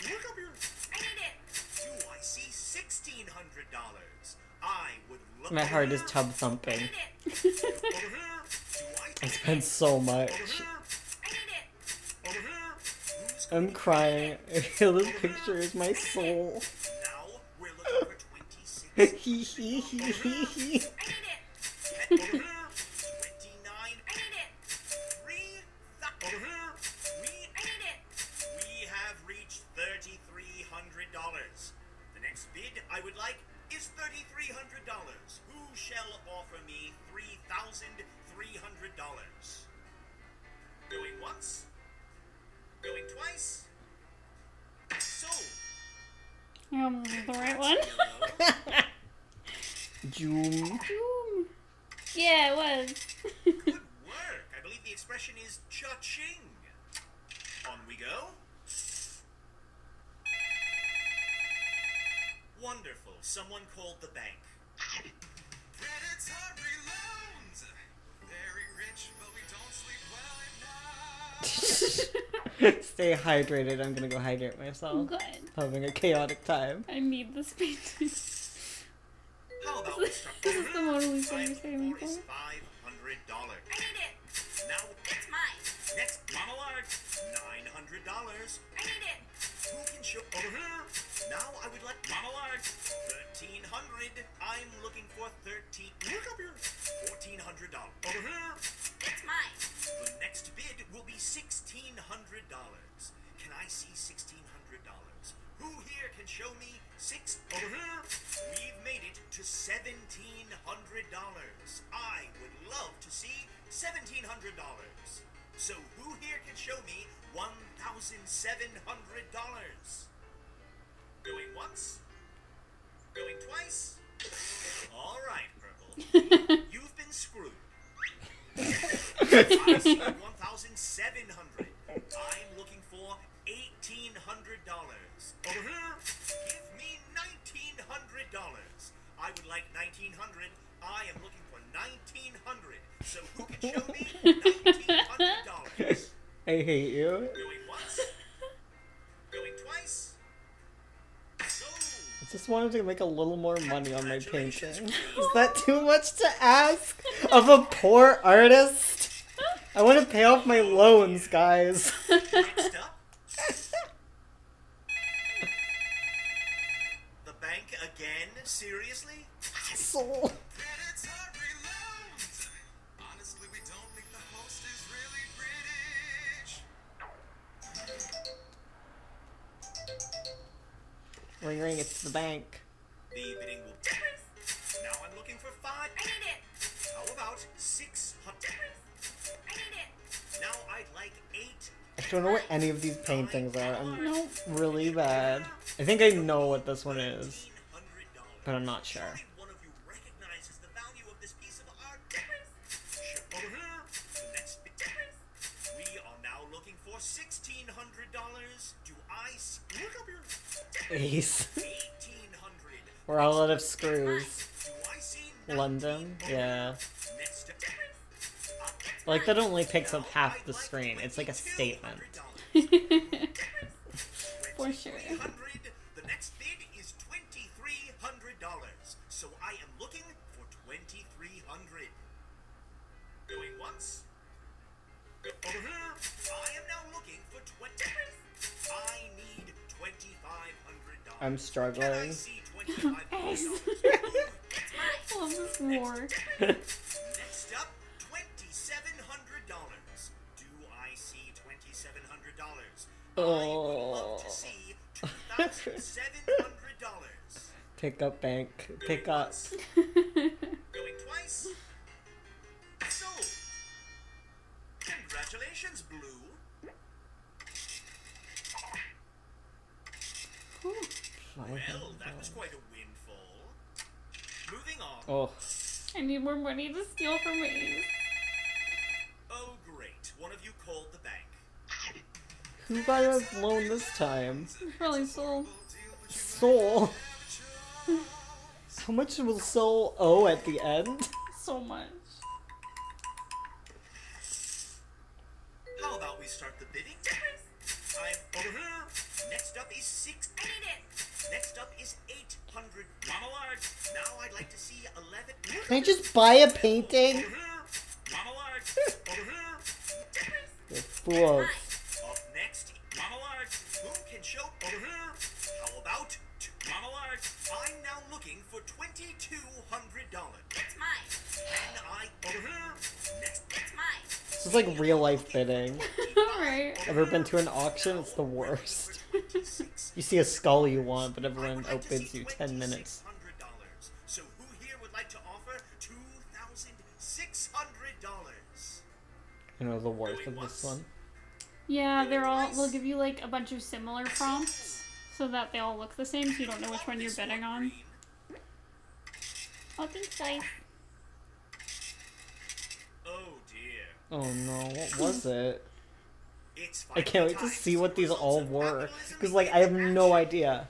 Look up here. I need it. Do I see $1,600? I would look. My heart is over tub I thumping. need it. here. Over here. Do I I spent so Over much. here. I need it. Over here. Who's I'm crying. This picture is my soul. now? We're looking for 26. Hee hee hee hee hee. I need it. Over here. 29. I need it. 3. Over here. I need it. We have reached $3,300. The next bid I would like is $3,300. Who shall offer me $3,300? Going once? Going twice? Sold. Oh, this is the right one. June. Ooh. Yeah, it was. Good work. I believe the expression is cha-ching. On we go. Wonderful. Someone called the bank. Predatory loans. Very rich, but we don't sleep well at night. Stay hydrated. I'm gonna go hydrate myself. Good. Having a chaotic time. I need this painting. How about we start? This is the Mona Lisa Time you're saving for for? is $500. I need it. Now, It's mine. next monologue, $900. I need it. Who can show over here? Now I would like monologue, 1,300. I'm looking for 13. Look up here. $1,400. Over here. It's mine. The next bid will be $1,600. Can I see $1,600? Who here can show me six? Over here. We've made it to $1,700. I would love to see $1,700. So who here can show me $1,700? Going once? Going twice? All right, Purple. You've been screwed. I see 1,700. I'm looking for $1,800. Over here, give me $1,900. I would like $1,900. I am looking for $1,900. So who can show me $1,900? I hate you. Going once? Going twice? So, I just wanted to make a little more money on my painting. Is that too much to ask of a poor artist? I want to pay off my loans, guys. next up. The bank again? Seriously? Soul. Predatory loans. Honestly, we don't think the host is really British. Ring ring, it's the bank. The bidding will. Now I'm looking for five. I need it. How about 600? I need it. Now I'd like 8. I don't know what any of these paintings are. I'm Nope. really bad. I think I know what this one is, but I'm not sure. Surely one of you recognizes the value of this piece of art. Over here. The next bid. We are now looking for $1,600. Do I see? Look up here. Ace. 1,800. We're all out of screws. Do I see London? 19? Yeah. Next up. I like that it only picks up half the screen. It's like a statement. For sure. $2,300. The next bid is $2,300. So I am looking for $2,300. Going once. Over here. I am now looking for 20. I need $2,500. I'm Can I struggling. see $2,500? Love this war. Next up, $2,700. Do I see $2,700? I would love to see $2,700. Pick up bank. Pick up. Going twice. So, congratulations, Blue. Well, that was quite a windfall. Moving on. Oh, I need more money to steal from Ace. Oh, great. One of you called the bank. who got a loan this time? Probably Soul. Soul. How much will Soul owe at the end? So much. How about we start the bidding? I'm over here. Next up is 6. I need it. Next up is 800. Monologue. Now I'd like to see 11. Can I just buy a painting? Over here. Monologue. Over here. You're fools. Up next. Monologue. Who can show? Over here. How about monologue? I'm now looking for $2,200. It's mine. And I over here. Next. It's mine. This is like real life bidding. Right. Ever been to an auction? It's the worst. You see a skull you want, but everyone outbids you 10 minutes. So who here would like to offer $2,600? You know the worth of this one. Yeah, they'll give you like a bunch of similar prompts so that they all look the same so you don't know which one you're betting on. Oh, thanks, guys. Oh dear. Oh no, what was it? It's I can't wait to see what these all results of were. capitalism Because, like, in I have no action. idea.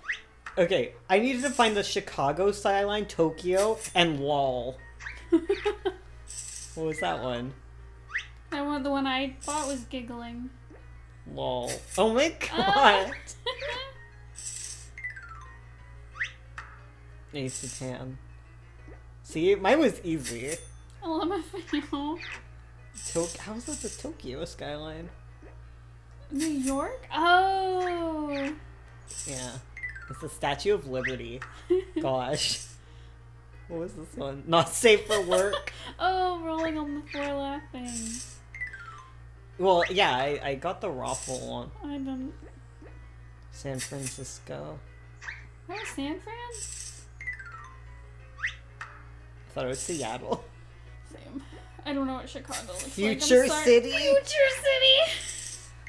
Okay, I needed to find the Chicago skyline, Tokyo, and LOL. What was that one? The one I bought was giggling. Lol. Oh my god. Ace of tan. See, mine was easy. LMFAO. How's that the Tokyo skyline? New York? Oh. Yeah. It's the Statue of Liberty. Gosh. What was this one? Not safe for work. Oh, rolling on the floor laughing. Well, yeah, I got the raffle one. I didn't. San Francisco. Oh, San Fran? I thought it was Seattle. Same. I don't know what Chicago looks Future like. I'm sorry. City? Future City!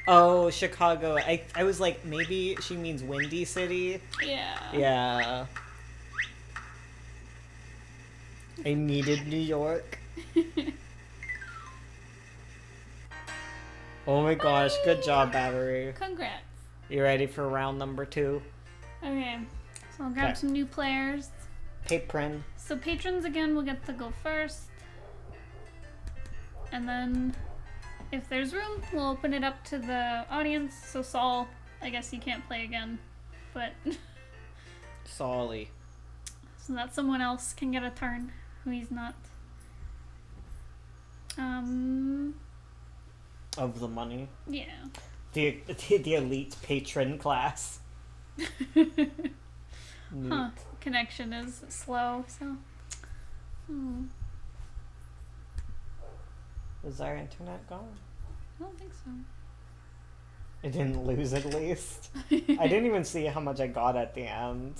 Oh, Chicago. I was like, maybe she means Windy City. Yeah. Yeah. I needed New York. Oh my gosh, good job, Battery. Congrats. You ready for round number 2? Okay. So I'll grab Okay. some new players. Papron. So patrons again will get to go first. And then if there's room, we'll open it up to the audience. So Saul, I guess he can't play again. But Solly. so that someone else can get a turn who he's not. Of the money. Yeah. The elite patron class. Huh. Connection is slow, so. Is our internet gone? I don't think so. I didn't lose at least. I didn't even see how much I got at the end.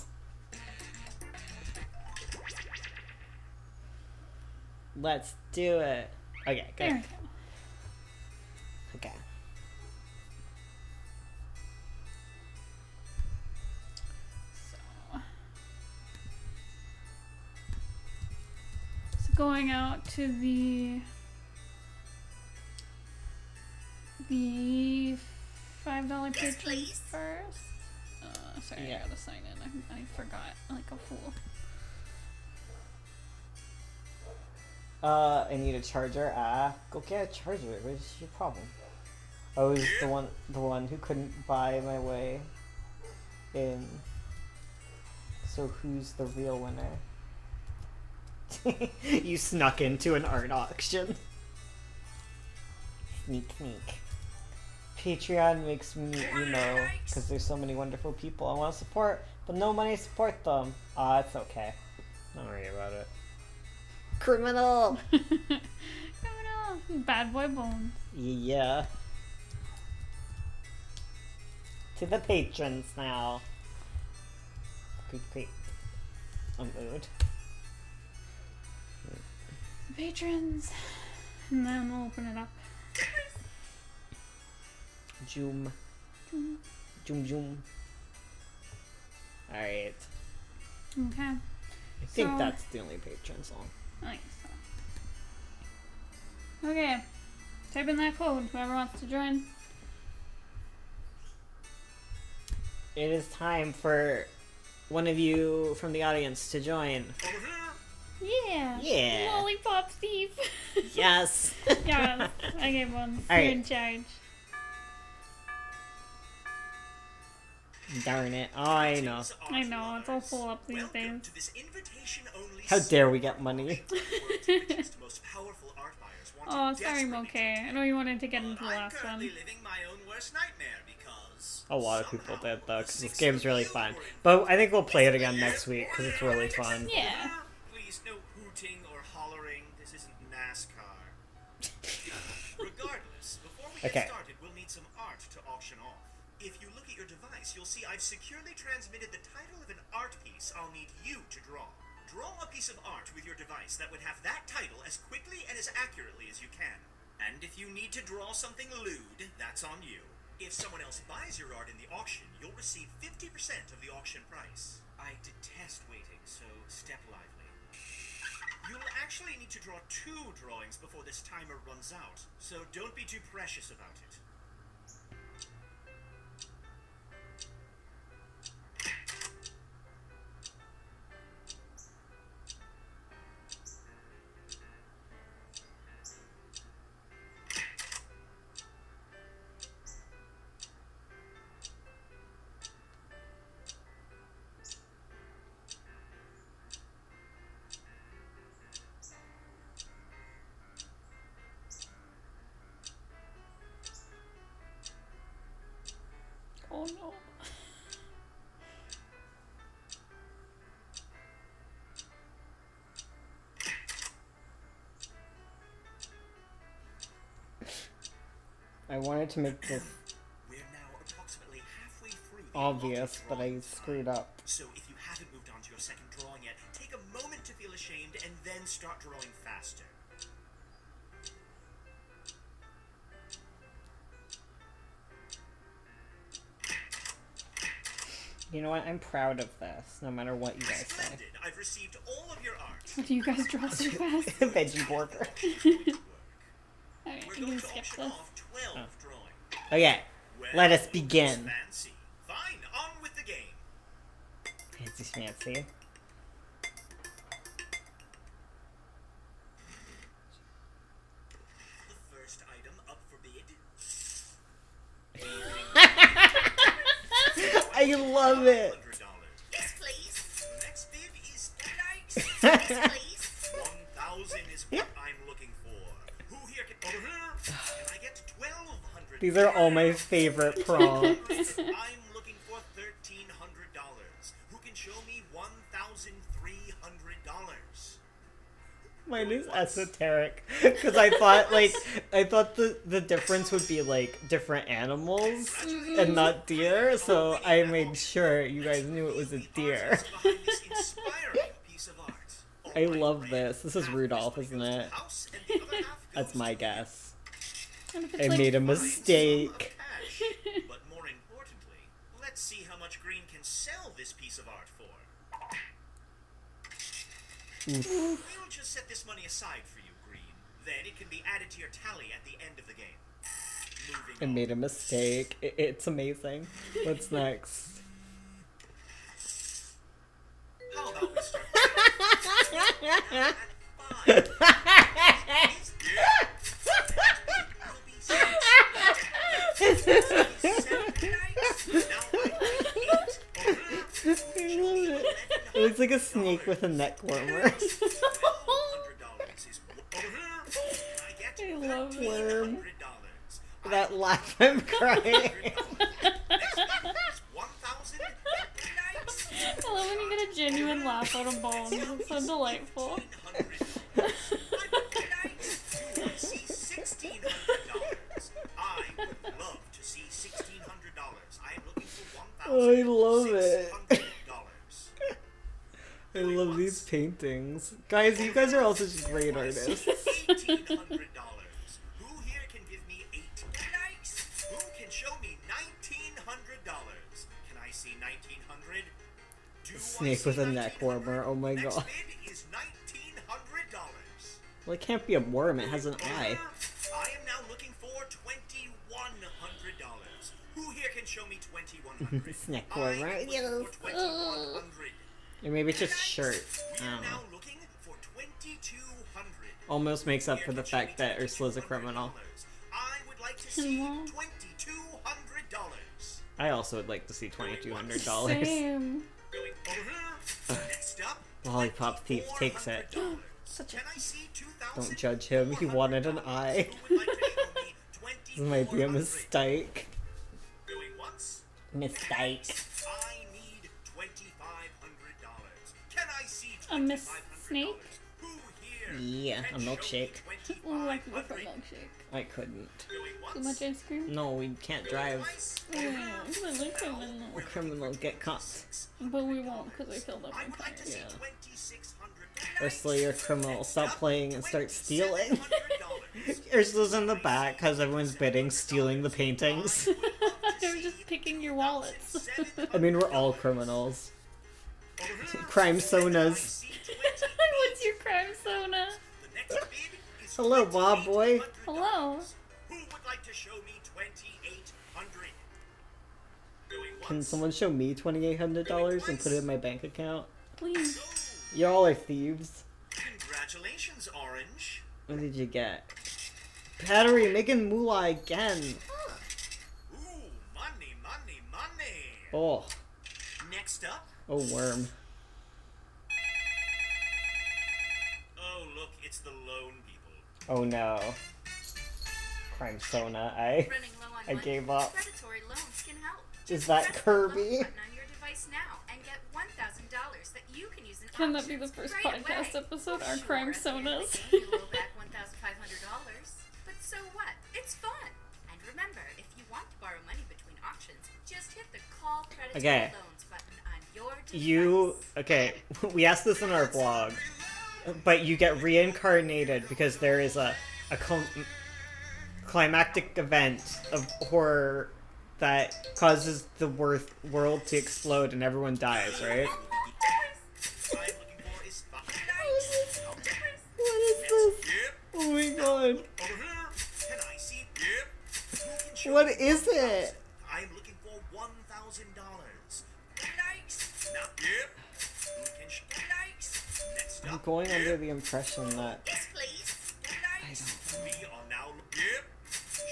Let's do it. Okay, There good. we go. Okay. So going out to the $5 Yes, patrons please. first. Sorry, Yeah. I gotta sign in. I forgot like a fool. I need a charger. Go get a charger. What's your problem? I was the one who couldn't buy my way in. So who's the real winner? You snuck into an art auction. Sneak, sneak. Patreon makes me emo because there's so many wonderful people I want to support, but no money to support them. It's okay. Don't worry about it. Criminal! Criminal! Bad boy Bones. Yeah. To the patrons now. Quick. I'm mood. Patrons. And then we'll open it up. Joom. Joom. Alright. Okay. I think So- that's the only patron song. Nice. Okay. Type in that code, whoever wants to join. It is time for one of you from the audience to join. Over here. Yeah. Yeah. Lollipop Steve. Yes. Yeah, I gave one. All You're right. in charge. Darn it. Oh, I know. I know, it's all full up these Welcome days. to this invitation-only How dare we get money? most powerful art buyers want Oh, to sorry, desperately Moke. I know you wanted to get into the I'm last currently one. living my own worst nightmare because A lot of people somehow did though, because the this six game's of really you fun. were But I think we'll play it again next week because it's really fun. Yeah. Please, no hooting or hollering. This isn't NASCAR. Regardless, before we Okay. get started, we'll need some art to auction off. If you look at your device, you'll see I've securely transmitted the title of an art piece I'll need you to draw. Draw a piece of art with your device that would have that title as quickly and as accurately as you can. And if you need to draw something lewd, that's on you. If someone else buys your art in the auction, you'll receive 50% of the auction price. I detest waiting, so step lively. You'll actually need to draw 2 drawings before this timer runs out, so don't be too precious about it. I wanted to make this We're now approximately halfway through the obvious, allotted but I drawing screwed time. up. So if you haven't moved on to your second drawing yet, take a moment to feel ashamed and then start drawing faster. You know what? I'm proud of this, no matter what you guys say. Splendid! I've received all of your art. Do you guys draw so fast? Veggie border. Alright, We're you going can to skip auction this. off 12 drawings. Okay, Well, let us looks begin. Fancy. Fine, on with the game. Fancy schmancy. The first item up for bid. I love it. $100. Yes, please. The next bid is Yikes. Yes, please. 1,000 is what I'm looking for. Who here can over here? Can I get 1,200? These are all my favorite prompts. I'm looking for $1,300. Who can show me $1,300? Mine is esoteric because I thought the difference would be like different animals and not deer, so I made sure you guys knew it was a deer. Behind this inspiring piece of art. I love this. This is Rudolph, isn't it? House and the other half That's goes my to guess. And if it's I like, made a find some mistake. of cash. But more importantly, let's see how much Green can sell this piece of art for. Oof. We'll just set this money aside for you, Green. Then it can be added to your tally at the end of the game. Moving I on. made a mistake. It's amazing. What's next? How about we start at 5? Is there? Will be 6. Now I love it. It looks like a snake with a neck warmer. $1,200 is over here. I get I love it. Worm. $1,300. That laugh, I'm crying. Next is 1,000. I love when you get a genuine laugh out of Bones. It's so delightful. I would love to see $1,600. I am looking for I love it. $1,600. I love these paintings. Guys, you guys are all such great artists. $1,800. Who here can give me 8? Who can show me $1,900? Can I see 1,900? Do I Snake see with a neck 1,900? warmer. Oh my Next god. bid is $1,900. Well, it can't be a worm. It has an eye. I am now looking for $2,100. Who here can show me $2,100? Snack I warmer. am looking Yes. for $2,100. Or maybe it's just shirt. We I are don't know. now looking for $2,200. Almost makes up for the fact that Ursula's a criminal. I would like to see Aw. $2,200. I also would like to see $2,200. Same. Going over here. Next up, Lollipop thief takes it. $2,400. Such a Can I see 2,000? Don't judge him. He wanted an eye. Who would like to show me This might be a $2,400? mistake. Going once. Mistake. I need $2,500. Can I see $2,500? A Miss Snake? Who here Yeah, can a show me milkshake. Ooh, I can go for a $2,500? milkshake. I couldn't. Going Too once. much ice cream? No, we can't drive. Twice. I like criminal. A criminal get caught. But we won't because I filled up I my would like to see Yeah. $2,600. Ursula, you're a criminal. Stop playing and start stealing. $2,700. Ursula's in the back because everyone's bidding, stealing the paintings. I was just picking your wallets. I mean, we're all criminals. Crime sonas. What's your crime sona? Hello, Bob boy. Hello. Who would like to show me $2,800? Going Can once. someone show me $2,800 and put it in my bank account? Please. Go. Y'all are thieves. Congratulations, Orange. What did you get? Battery making moolah again. Ooh, money, money, money. Oh, Next up. oh worm. Oh, look, it's the lone people. Oh no. Crime sona. Running low on I money? gave up. Predatory loans can help. Is Just that press the Kirby? loan button on your device now and get $1,000 that you can use in Can that be the auctions first right podcast away. episode? Our Sure, crime at the end of sonas. the game, you will back $1,500. But so what? It's fun. And remember, Okay. Loans button on your You device. okay? We asked this in our blog, but you get reincarnated because there is a climactic event of horror that causes the world to explode and everyone dies, right? I'm looking for is nice. What is this? Yep. Oh my god! Over here. Can I see? Yep. Who can show What me is 1,000? it? I'm looking for $1,000. Nice. Now, yep. Who can show? Nice. Next up. I'm going yep. under the impression that Yes, please. Nice. We are now. Yep.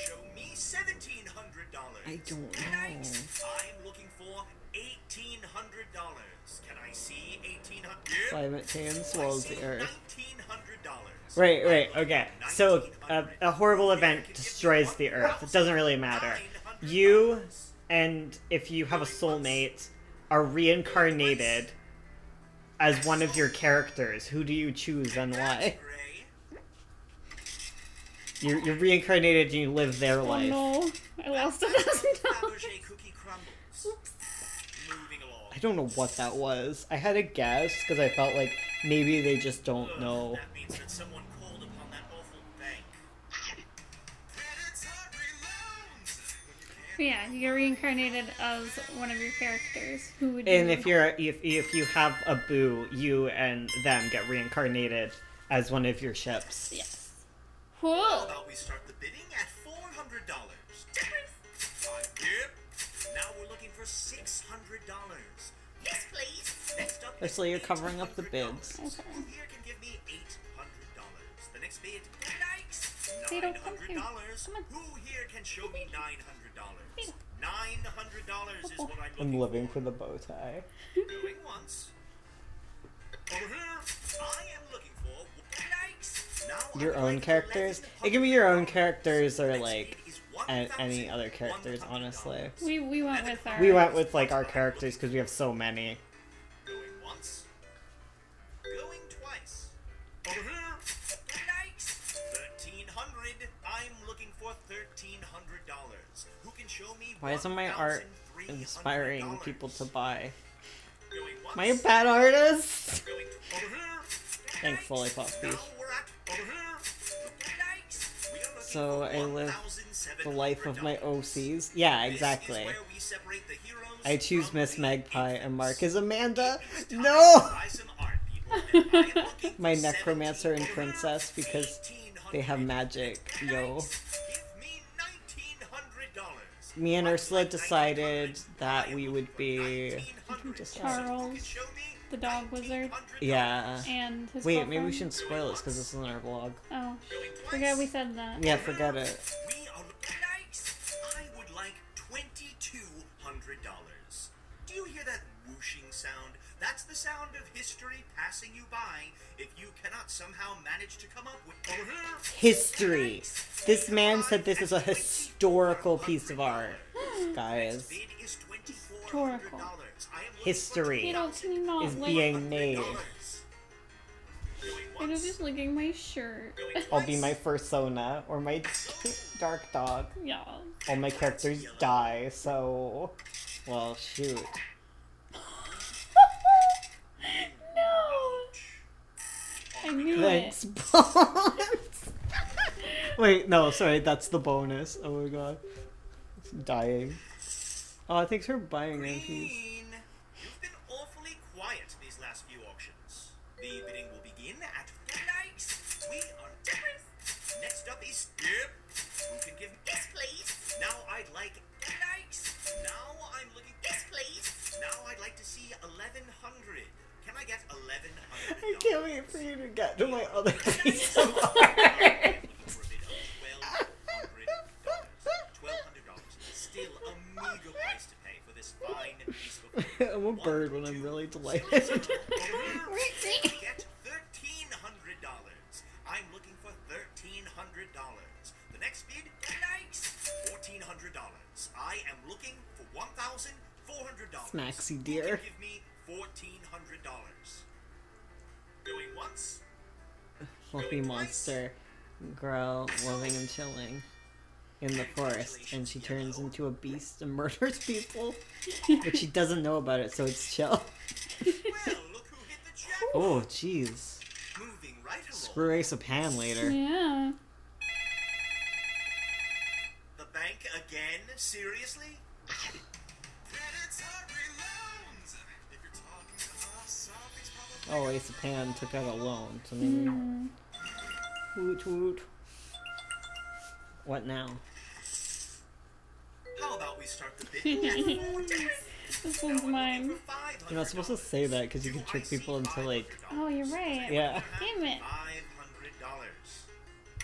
Show me $1,700. I don't know. I'm looking for $1,800. Can I see $1,800? Yep. Climate change I swallows see the earth. $1,900. Right, okay. So, a horrible event destroys the Earth. It doesn't really matter. You, and if you have a soulmate, are reincarnated as one of your characters. Who do you choose and why? You're reincarnated and you live their Oh life. no, I lost $1,000. Cookie crumbles. Moving along. I don't know what that was. I had a guess because I felt like maybe they just don't know. That means that someone called upon that awful bank. Predatory loans. Yeah, you get reincarnated as one of your characters. Who would And you... if you have a boo, you and them get reincarnated as one of your ships. Yes. How Whoa! about we start the bidding at $400? Yep. Now we're looking for $600. Yes, please. Next up. Ursula, you're covering up the bids. Okay. Who here can give me $800? The next bid. Nice. They don't come $900. here. Come on. Who here can show me $900? $900 is what I'm I'm looking living for the bow tie. Going once. Over here. I am looking for nice. Now Your I would own like characters? It can be your own characters or like any other characters, honestly. We went with our... We went with like our characters because we have so many. Going once. Going twice. Over here. Nice. 1,300. I'm looking for $1,300. Who can show me? Why isn't my art $1,300? inspiring people to buy? Going once. Am I a bad artist? Going over here. Thanks, Lollipop Now Thief. we're at over here. Nice. We are looking So for I live the life of my $1,700. OCs. Yeah, This is exactly. where we separate the heroes I choose from Miss the Magpie and Mark is infants. Amanda. It's time No! to buy some art, people, and I am looking My for necromancer and 1,700. princess because they have magic, yo. Nice. Give me $1,900. Me and Ursula Like decided 1,900. that I am we looking would for be... 1,900. Just- Who can Charles, show me the dog wizard, $1,900? Yeah. and his Wait, girlfriend. maybe we shouldn't spoil this because this is in our vlog. Oh, forget we said that. Yeah, forget it. We are nice. I would like $2,200. Do you hear that whooshing sound? That's the sound of history passing you by. If you cannot somehow manage to come up with over here. History. This man said this is a historical piece of art, guys. Bid is Historical. $2,400. I am looking History Peter, can you not is look? being made. $1,200. Peter's just licking my shirt. I'll be my fursona or my dark dog. Yeah. All my characters die, so... Well, shoot. No! I knew Thanks, it. bonus. Wait, no, sorry, that's the bonus. Oh my god. It's dying. Oh, thanks for buying it, piece. Green, you've been awfully quiet these last few auctions. The bidding will begin at nice. We are next up is Skip. Who can give Yes, please. now? I'd like nice. Now I'm looking Yes, please. Now I'd like to see 1,100. Can I get 1,100? I can't wait for you to get to my other piece of art. For a bid of $1,200. Still a meager price to pay for this fine piece of I'm a bird when I'm really delighted. Get $1,300. I'm looking for $1,300. The next bid, nice, $1,400. I am looking for $1,400. Smaxy Who dear. can give me $1,400? Going once. Fluffy monster. Growl, loving and chilling. in the forest, and she turns into a beast and murders people, but she doesn't know about it, so it's chill. Well, look who hit the jackpot. Oh, jeez. Moving right along. Screw Ace of Pan later. Yeah. The bank again? Seriously? Predatory loans. If you're talking to us, something's probably Oh, Ace of Pan took out a loan, so maybe... Woot woot. What now? How about we start the bidding at 40? This one's mine. You're not supposed to say that because you can trick people into like... Oh, you're right. Yeah. Damn it. $500. Oh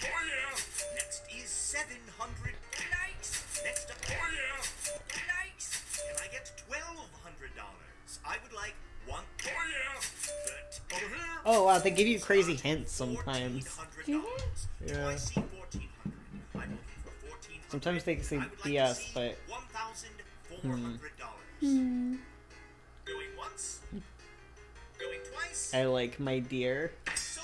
yeah. Next is 700. Nice. Next up. Oh yeah. Nice. Can I get $1,200? I would like one. Oh yeah. But over here. Oh wow, they give you crazy hints sometimes. Do Yeah. I see 1,400. I'm looking for 1,400. Sometimes they say I would like to BS, see but... $1,400. Hmm. Going once. Going twice. I like my deer. So,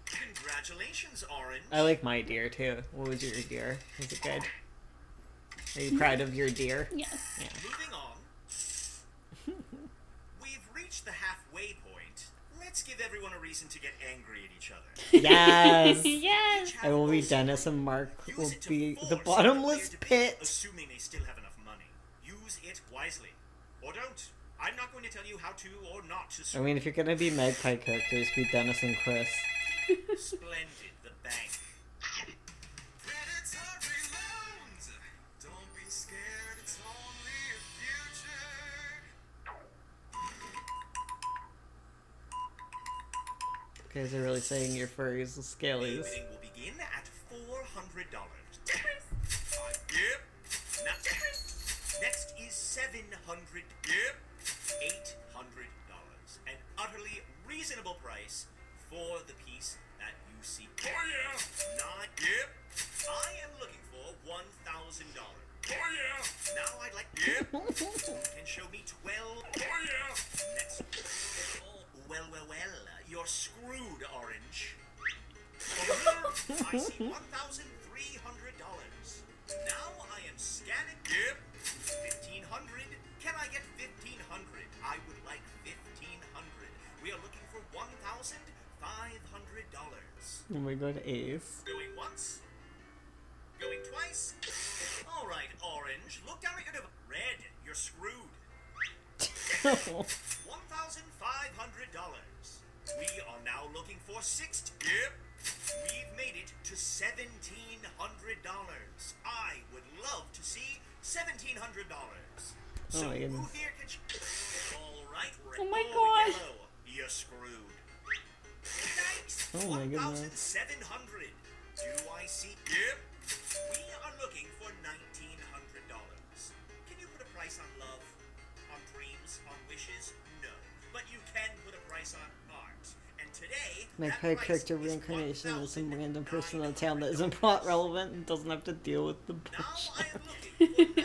congratulations, Orange. I like my deer too. What was your deer? Was it good? Are you proud of your deer? Yes. Yeah. Moving on. We've reached the halfway point. Let's give everyone a reason to get angry at each other. Yes! Yes. I will be Dennis and Mark will Use it to be force the a bottomless clear debate, pit. assuming they still have enough money. Use it wisely. Or don't. I'm not going to tell you how to or not to. I mean, if you're gonna be Magpie characters, be Dennis and Chris. Splendid, the bank. Predatory loans. Don't be scared, it's only a future. You guys are really saying your furries are The scalies. bidding will begin at $400. Yep. Next is $700. Yep. $800. An utterly reasonable price for the piece that you seek. Oh yeah. Not yep. I am looking for $1,000. Oh yeah. Now I'd like yep. You can show me 12. Oh yeah. Next. Oh, well. You're screwed, Orange. Over here, I see $1,300. Now I am scanning. Yep. 1,500. Can I get 1,500? I would like 1,500. We are looking for $1,500. Oh my god, Ace. Going once. Going twice. All right, Orange. Look down at your device. Red, you're screwed. $1,500. We are now looking for $6. Yep. We've made it to $1,700. I would love to see $1,700. So my goodness. who here can? All right, red. Oh my or God. Yellow, you're screwed. Nice. Oh my goodness. 1,700. Do I see? Yep. We are looking for $1,900. Can you put a price on love? On dreams? On wishes? No. But you can put a price on art. And today, Magpie that price character is reincarnation is some random person in the town that $1,900. isn't plot relevant and doesn't have to deal with the Now bullshit. I am looking for $1,900.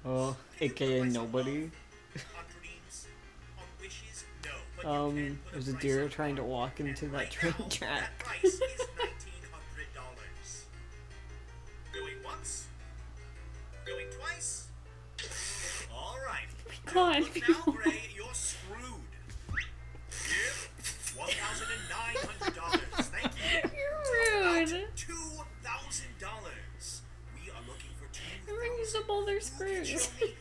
Oh, Can you put a aka price on nobody. love? On dreams? On wishes? No. But you can put There's a price deer on trying to art. walk into And that right train now, track. That price is $1,900. Going once. Going twice. All right. God. Look now, Gray, you're screwed. Yep. $1,900. Thank you. You're rude. $2,000. We are looking for $2,000. Reasonable, they're Who can screwed. show me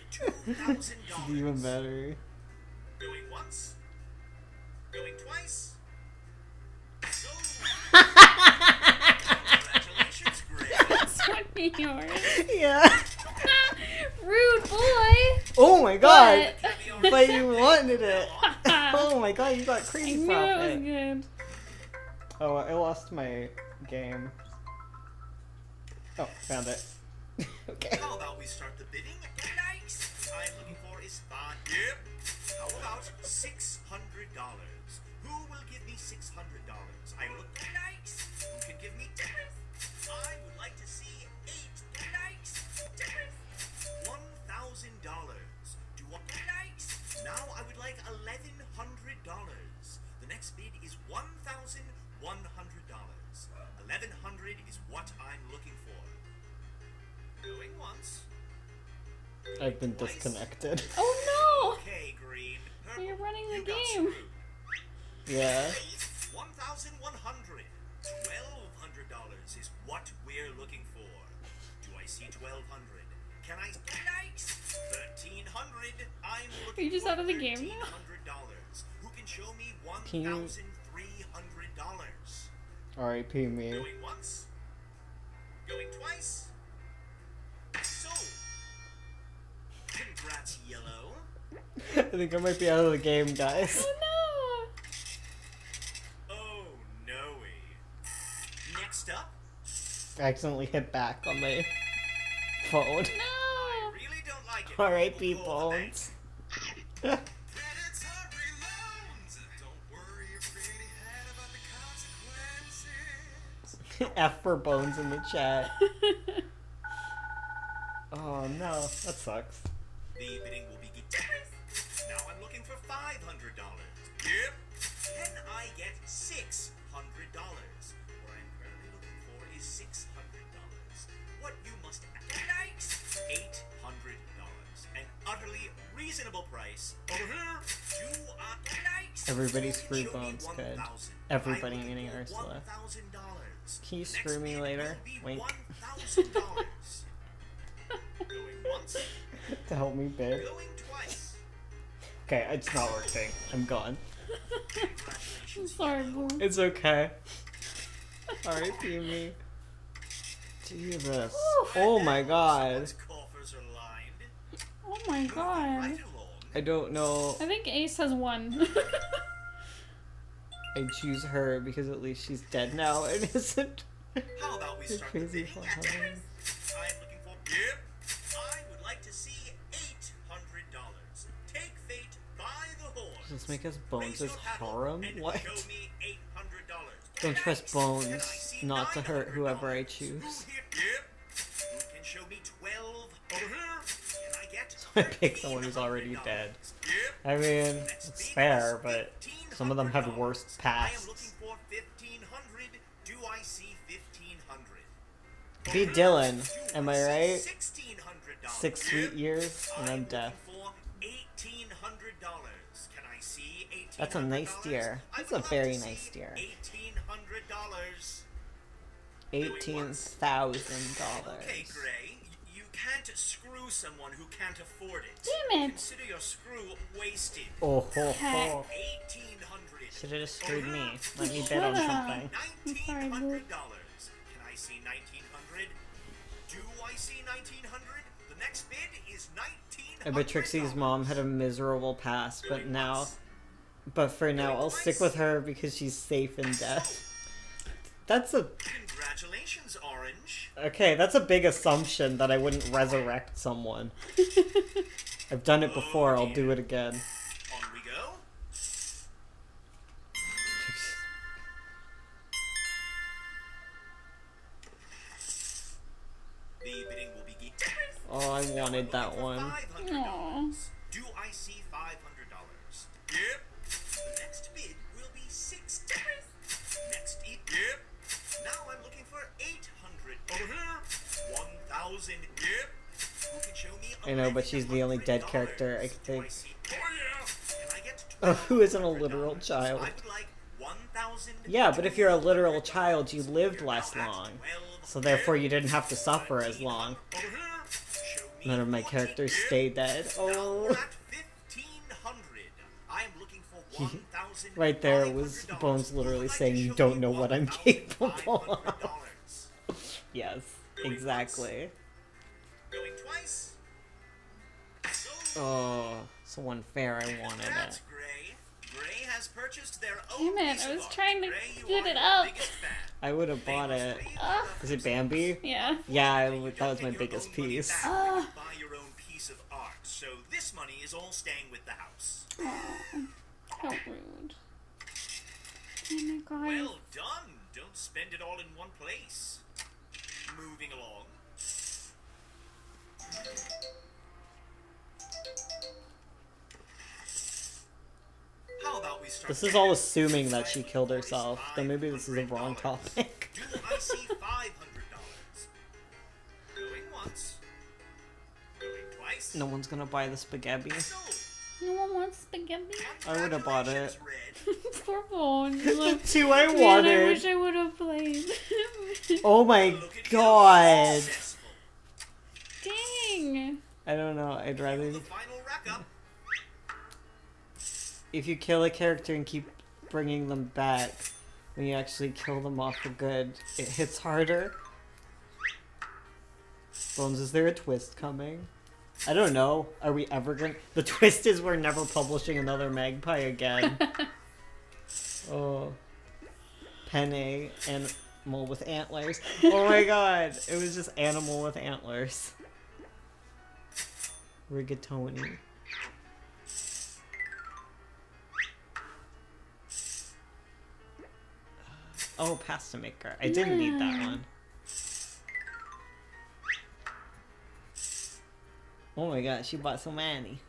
$2,000? Even better. Going once. Going twice. So. Congratulations, Gray. That's what yours. Yeah. Rude boy. Oh my god. But But you wanted it. Oh my god, you got I crazy knew it was profit. good. Oh, I lost my game. Oh, found it. Okay. How about we start the bidding? Nice. I'm looking for is five. Yep. How about $600? Who will give me $600? I look nice. Who can give me? I would like to see $8. $1,000. Do what? Nice. Now I would like $1,100. The next bid is $1,100. $1,100 is what I'm looking for. Going once. I've been Twice. disconnected. Oh Okay, green. no! Purple. You're running You the got game. screwed. Yeah. 1,100. $1,200 is what we're looking for. Do I see 1,200? Can I? Nice. 1,300. I'm looking Are you just for out of the game now? $1,300. Who can show me Can you- $1,300? R.I.P. me. Going once. Going twice. Sold. Congrats, yellow. I think I might be out of the game, guys. Oh Oh no. Next up. I accidentally hit back on my phone. no! I No! really don't like it. R.I.P. We'll call the bank. Bones. Predatory loans. Don't worry your pretty head about the consequences. F for Bones in the chat. Oh no, that sucks. The bidding will begin. Now I'm looking for $500. Yep. Can I get $600? What I'm currently looking for is $600. What you must ask. $800. An utterly reasonable price. Over here. Do I? Everybody Show screw me Bones good. 1,000. Everybody I'm looking meaning for Ursula. $1,000. Can you Next screw me bid later? will be Wink. $1,000. Going once. To help me bid. Going twice. Okay, it's not working. I'm gone. I'm Congratulations. sorry, Boom. It's okay. R.I.P. me. Jesus. Oh my god. Someone's coffers are lined. Oh my god. Right along. I don't know. I think Ace has won. I choose her because at least she's dead now and isn't. How about we You're start the crazy bidding for at having- I'm looking for. Yep. I would like to see $800. Take fate by the horns. Does this make us Raise Bones' your paddle harem? and What? Show me $800. Don't trust Can I Bones see not to hurt $900? whoever I choose. Yep. Who can show me 12? Over here. Can I get? So I pick someone who's already $1,300? dead. Yep. I mean, Next it's bid fair, is but some of them have $1,500. worse I am pasts. looking for 1,500. Do I see 1,500? Be Dylan, Do am I see right? $1,600? 6 sweet years and I'm deaf. looking for $1,800. Can I see $1,800? That's a nice deer. I That's would a love very to nice see deer. $1,800. $18,000. Okay, Gray. You can't screw someone who can't afford it. Damn it. Consider your screw wasted. Oh ho Heck. ho. 1,800. Should have just screwed me. Let me bid Shut on up. something. sorry, $1,900. Boo. Can I see 1,900? Do I see 1,900? The next bid is 1,900. I bet Trixie's mom had a miserable past, but for now, I'll stick with her because she's safe in death. That's a Congratulations, Orange. okay. That's a big assumption that I wouldn't resurrect someone. I've done it before. I'll do it again. On we go. The bidding will begin. Oh, I wanted that one. $500. Aw. Do I see $500? Yep. The next bid will be $6. Next bid. Yep. Now I'm looking for $800. Over here. $1,000. Yep. Who can show me I know, but she's the only dead $1,100? character I can Do I think. see? Oh yeah. Can I get Who isn't a $1,200? literal child? I would like 1,000. Yeah, but if you're a literal child, you lived less long. So therefore you didn't have to suffer as long. None of my characters stay dead. Oh. Right there was Bones literally saying, "You don't know what I'm capable of." Yes, exactly. Going twice. Oh, so unfair. I wanted That's it. Gray. Gray has purchased their own Damn it, piece I of was art. trying to Gray, you get are it the up. biggest fan. I would have bought it. Is it Bambi? Yeah. Yeah, that was my biggest piece. Buy your own piece of art, so this money is all staying with the house. How rude. Oh my god. Well done. Don't spend it all in one place. Moving along. How about we start? This is all assuming that she killed herself, though maybe this is a wrong topic. Do I see $500? device. No one's gonna buy the spaghetti. So, No one wants spaghetti. I would have bought it. congratulations, Red. Poor Bones. The two I Man, I wanted. wish I would have played. Oh my Look at you. god. Successful. Dang. I don't know. I'd rather The final rack up. if you kill a character and keep bringing them back, when you actually kill them off for good, it hits harder. Bones, is there a twist coming? I don't know. Are we ever gonna... The twist is we're never publishing another Magpie again. Oh. Penne, animal with antlers. Oh my god. It was just animal with antlers. Rigatoni. Oh, pasta maker. I didn't need that one. Oh my god, she bought so many.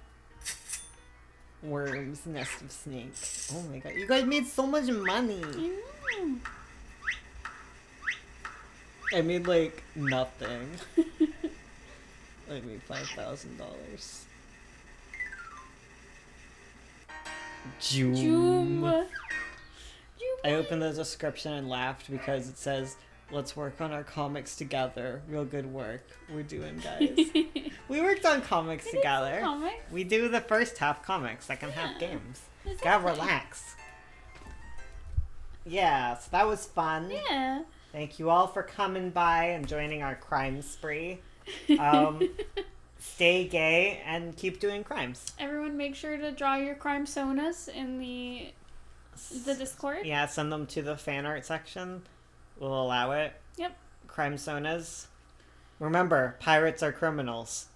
Worms, nest of snake. Oh my god, you guys made so much money. Mm. I made like nothing. I made $5,000. Joom. Joom. I opened the description and laughed because it says, "Let's work on our comics together. Real good work we're doing, guys." We worked on comics together. Comics. We do the first half comics, second half Yeah. games. Exactly. Gotta relax. Yeah, so that was fun. Yeah. Thank you all for coming by and joining our crime spree. Stay gay and keep doing crimes. Everyone, make sure to draw your crime sonas in the Discord. Yeah, send them to the fan art section. We'll allow it. Yep. Crime sonas. Remember, pirates are criminals.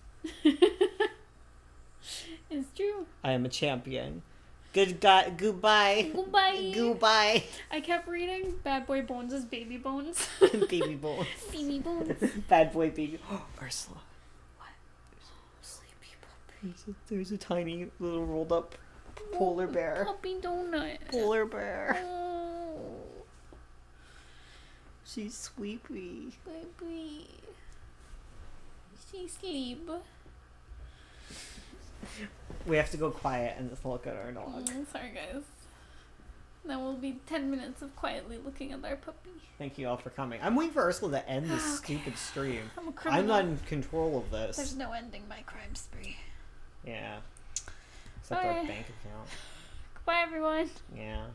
It's true. I am a champion. Goodbye. Goodbye. Goodbye. I kept reading Bad Boy Bones as Baby Bones. Baby bones. Baby Bones. Bad boy baby. Ursula. What? Sleepy puppy. There's a tiny little rolled up polar bear. Puppy donut. Polar bear. Oh, She's sleepy. baby. She sleep. We have to go quiet and just look at our dog. Sorry, guys. Now will be 10 minutes of quietly looking at our puppy. Thank you all for coming. I'm waiting for Ursula to end this Okay. stupid stream. I'm a criminal. I'm not in control of this. There's no ending my crime spree. Yeah. Except our Bye. bank account. Goodbye, everyone. Yeah.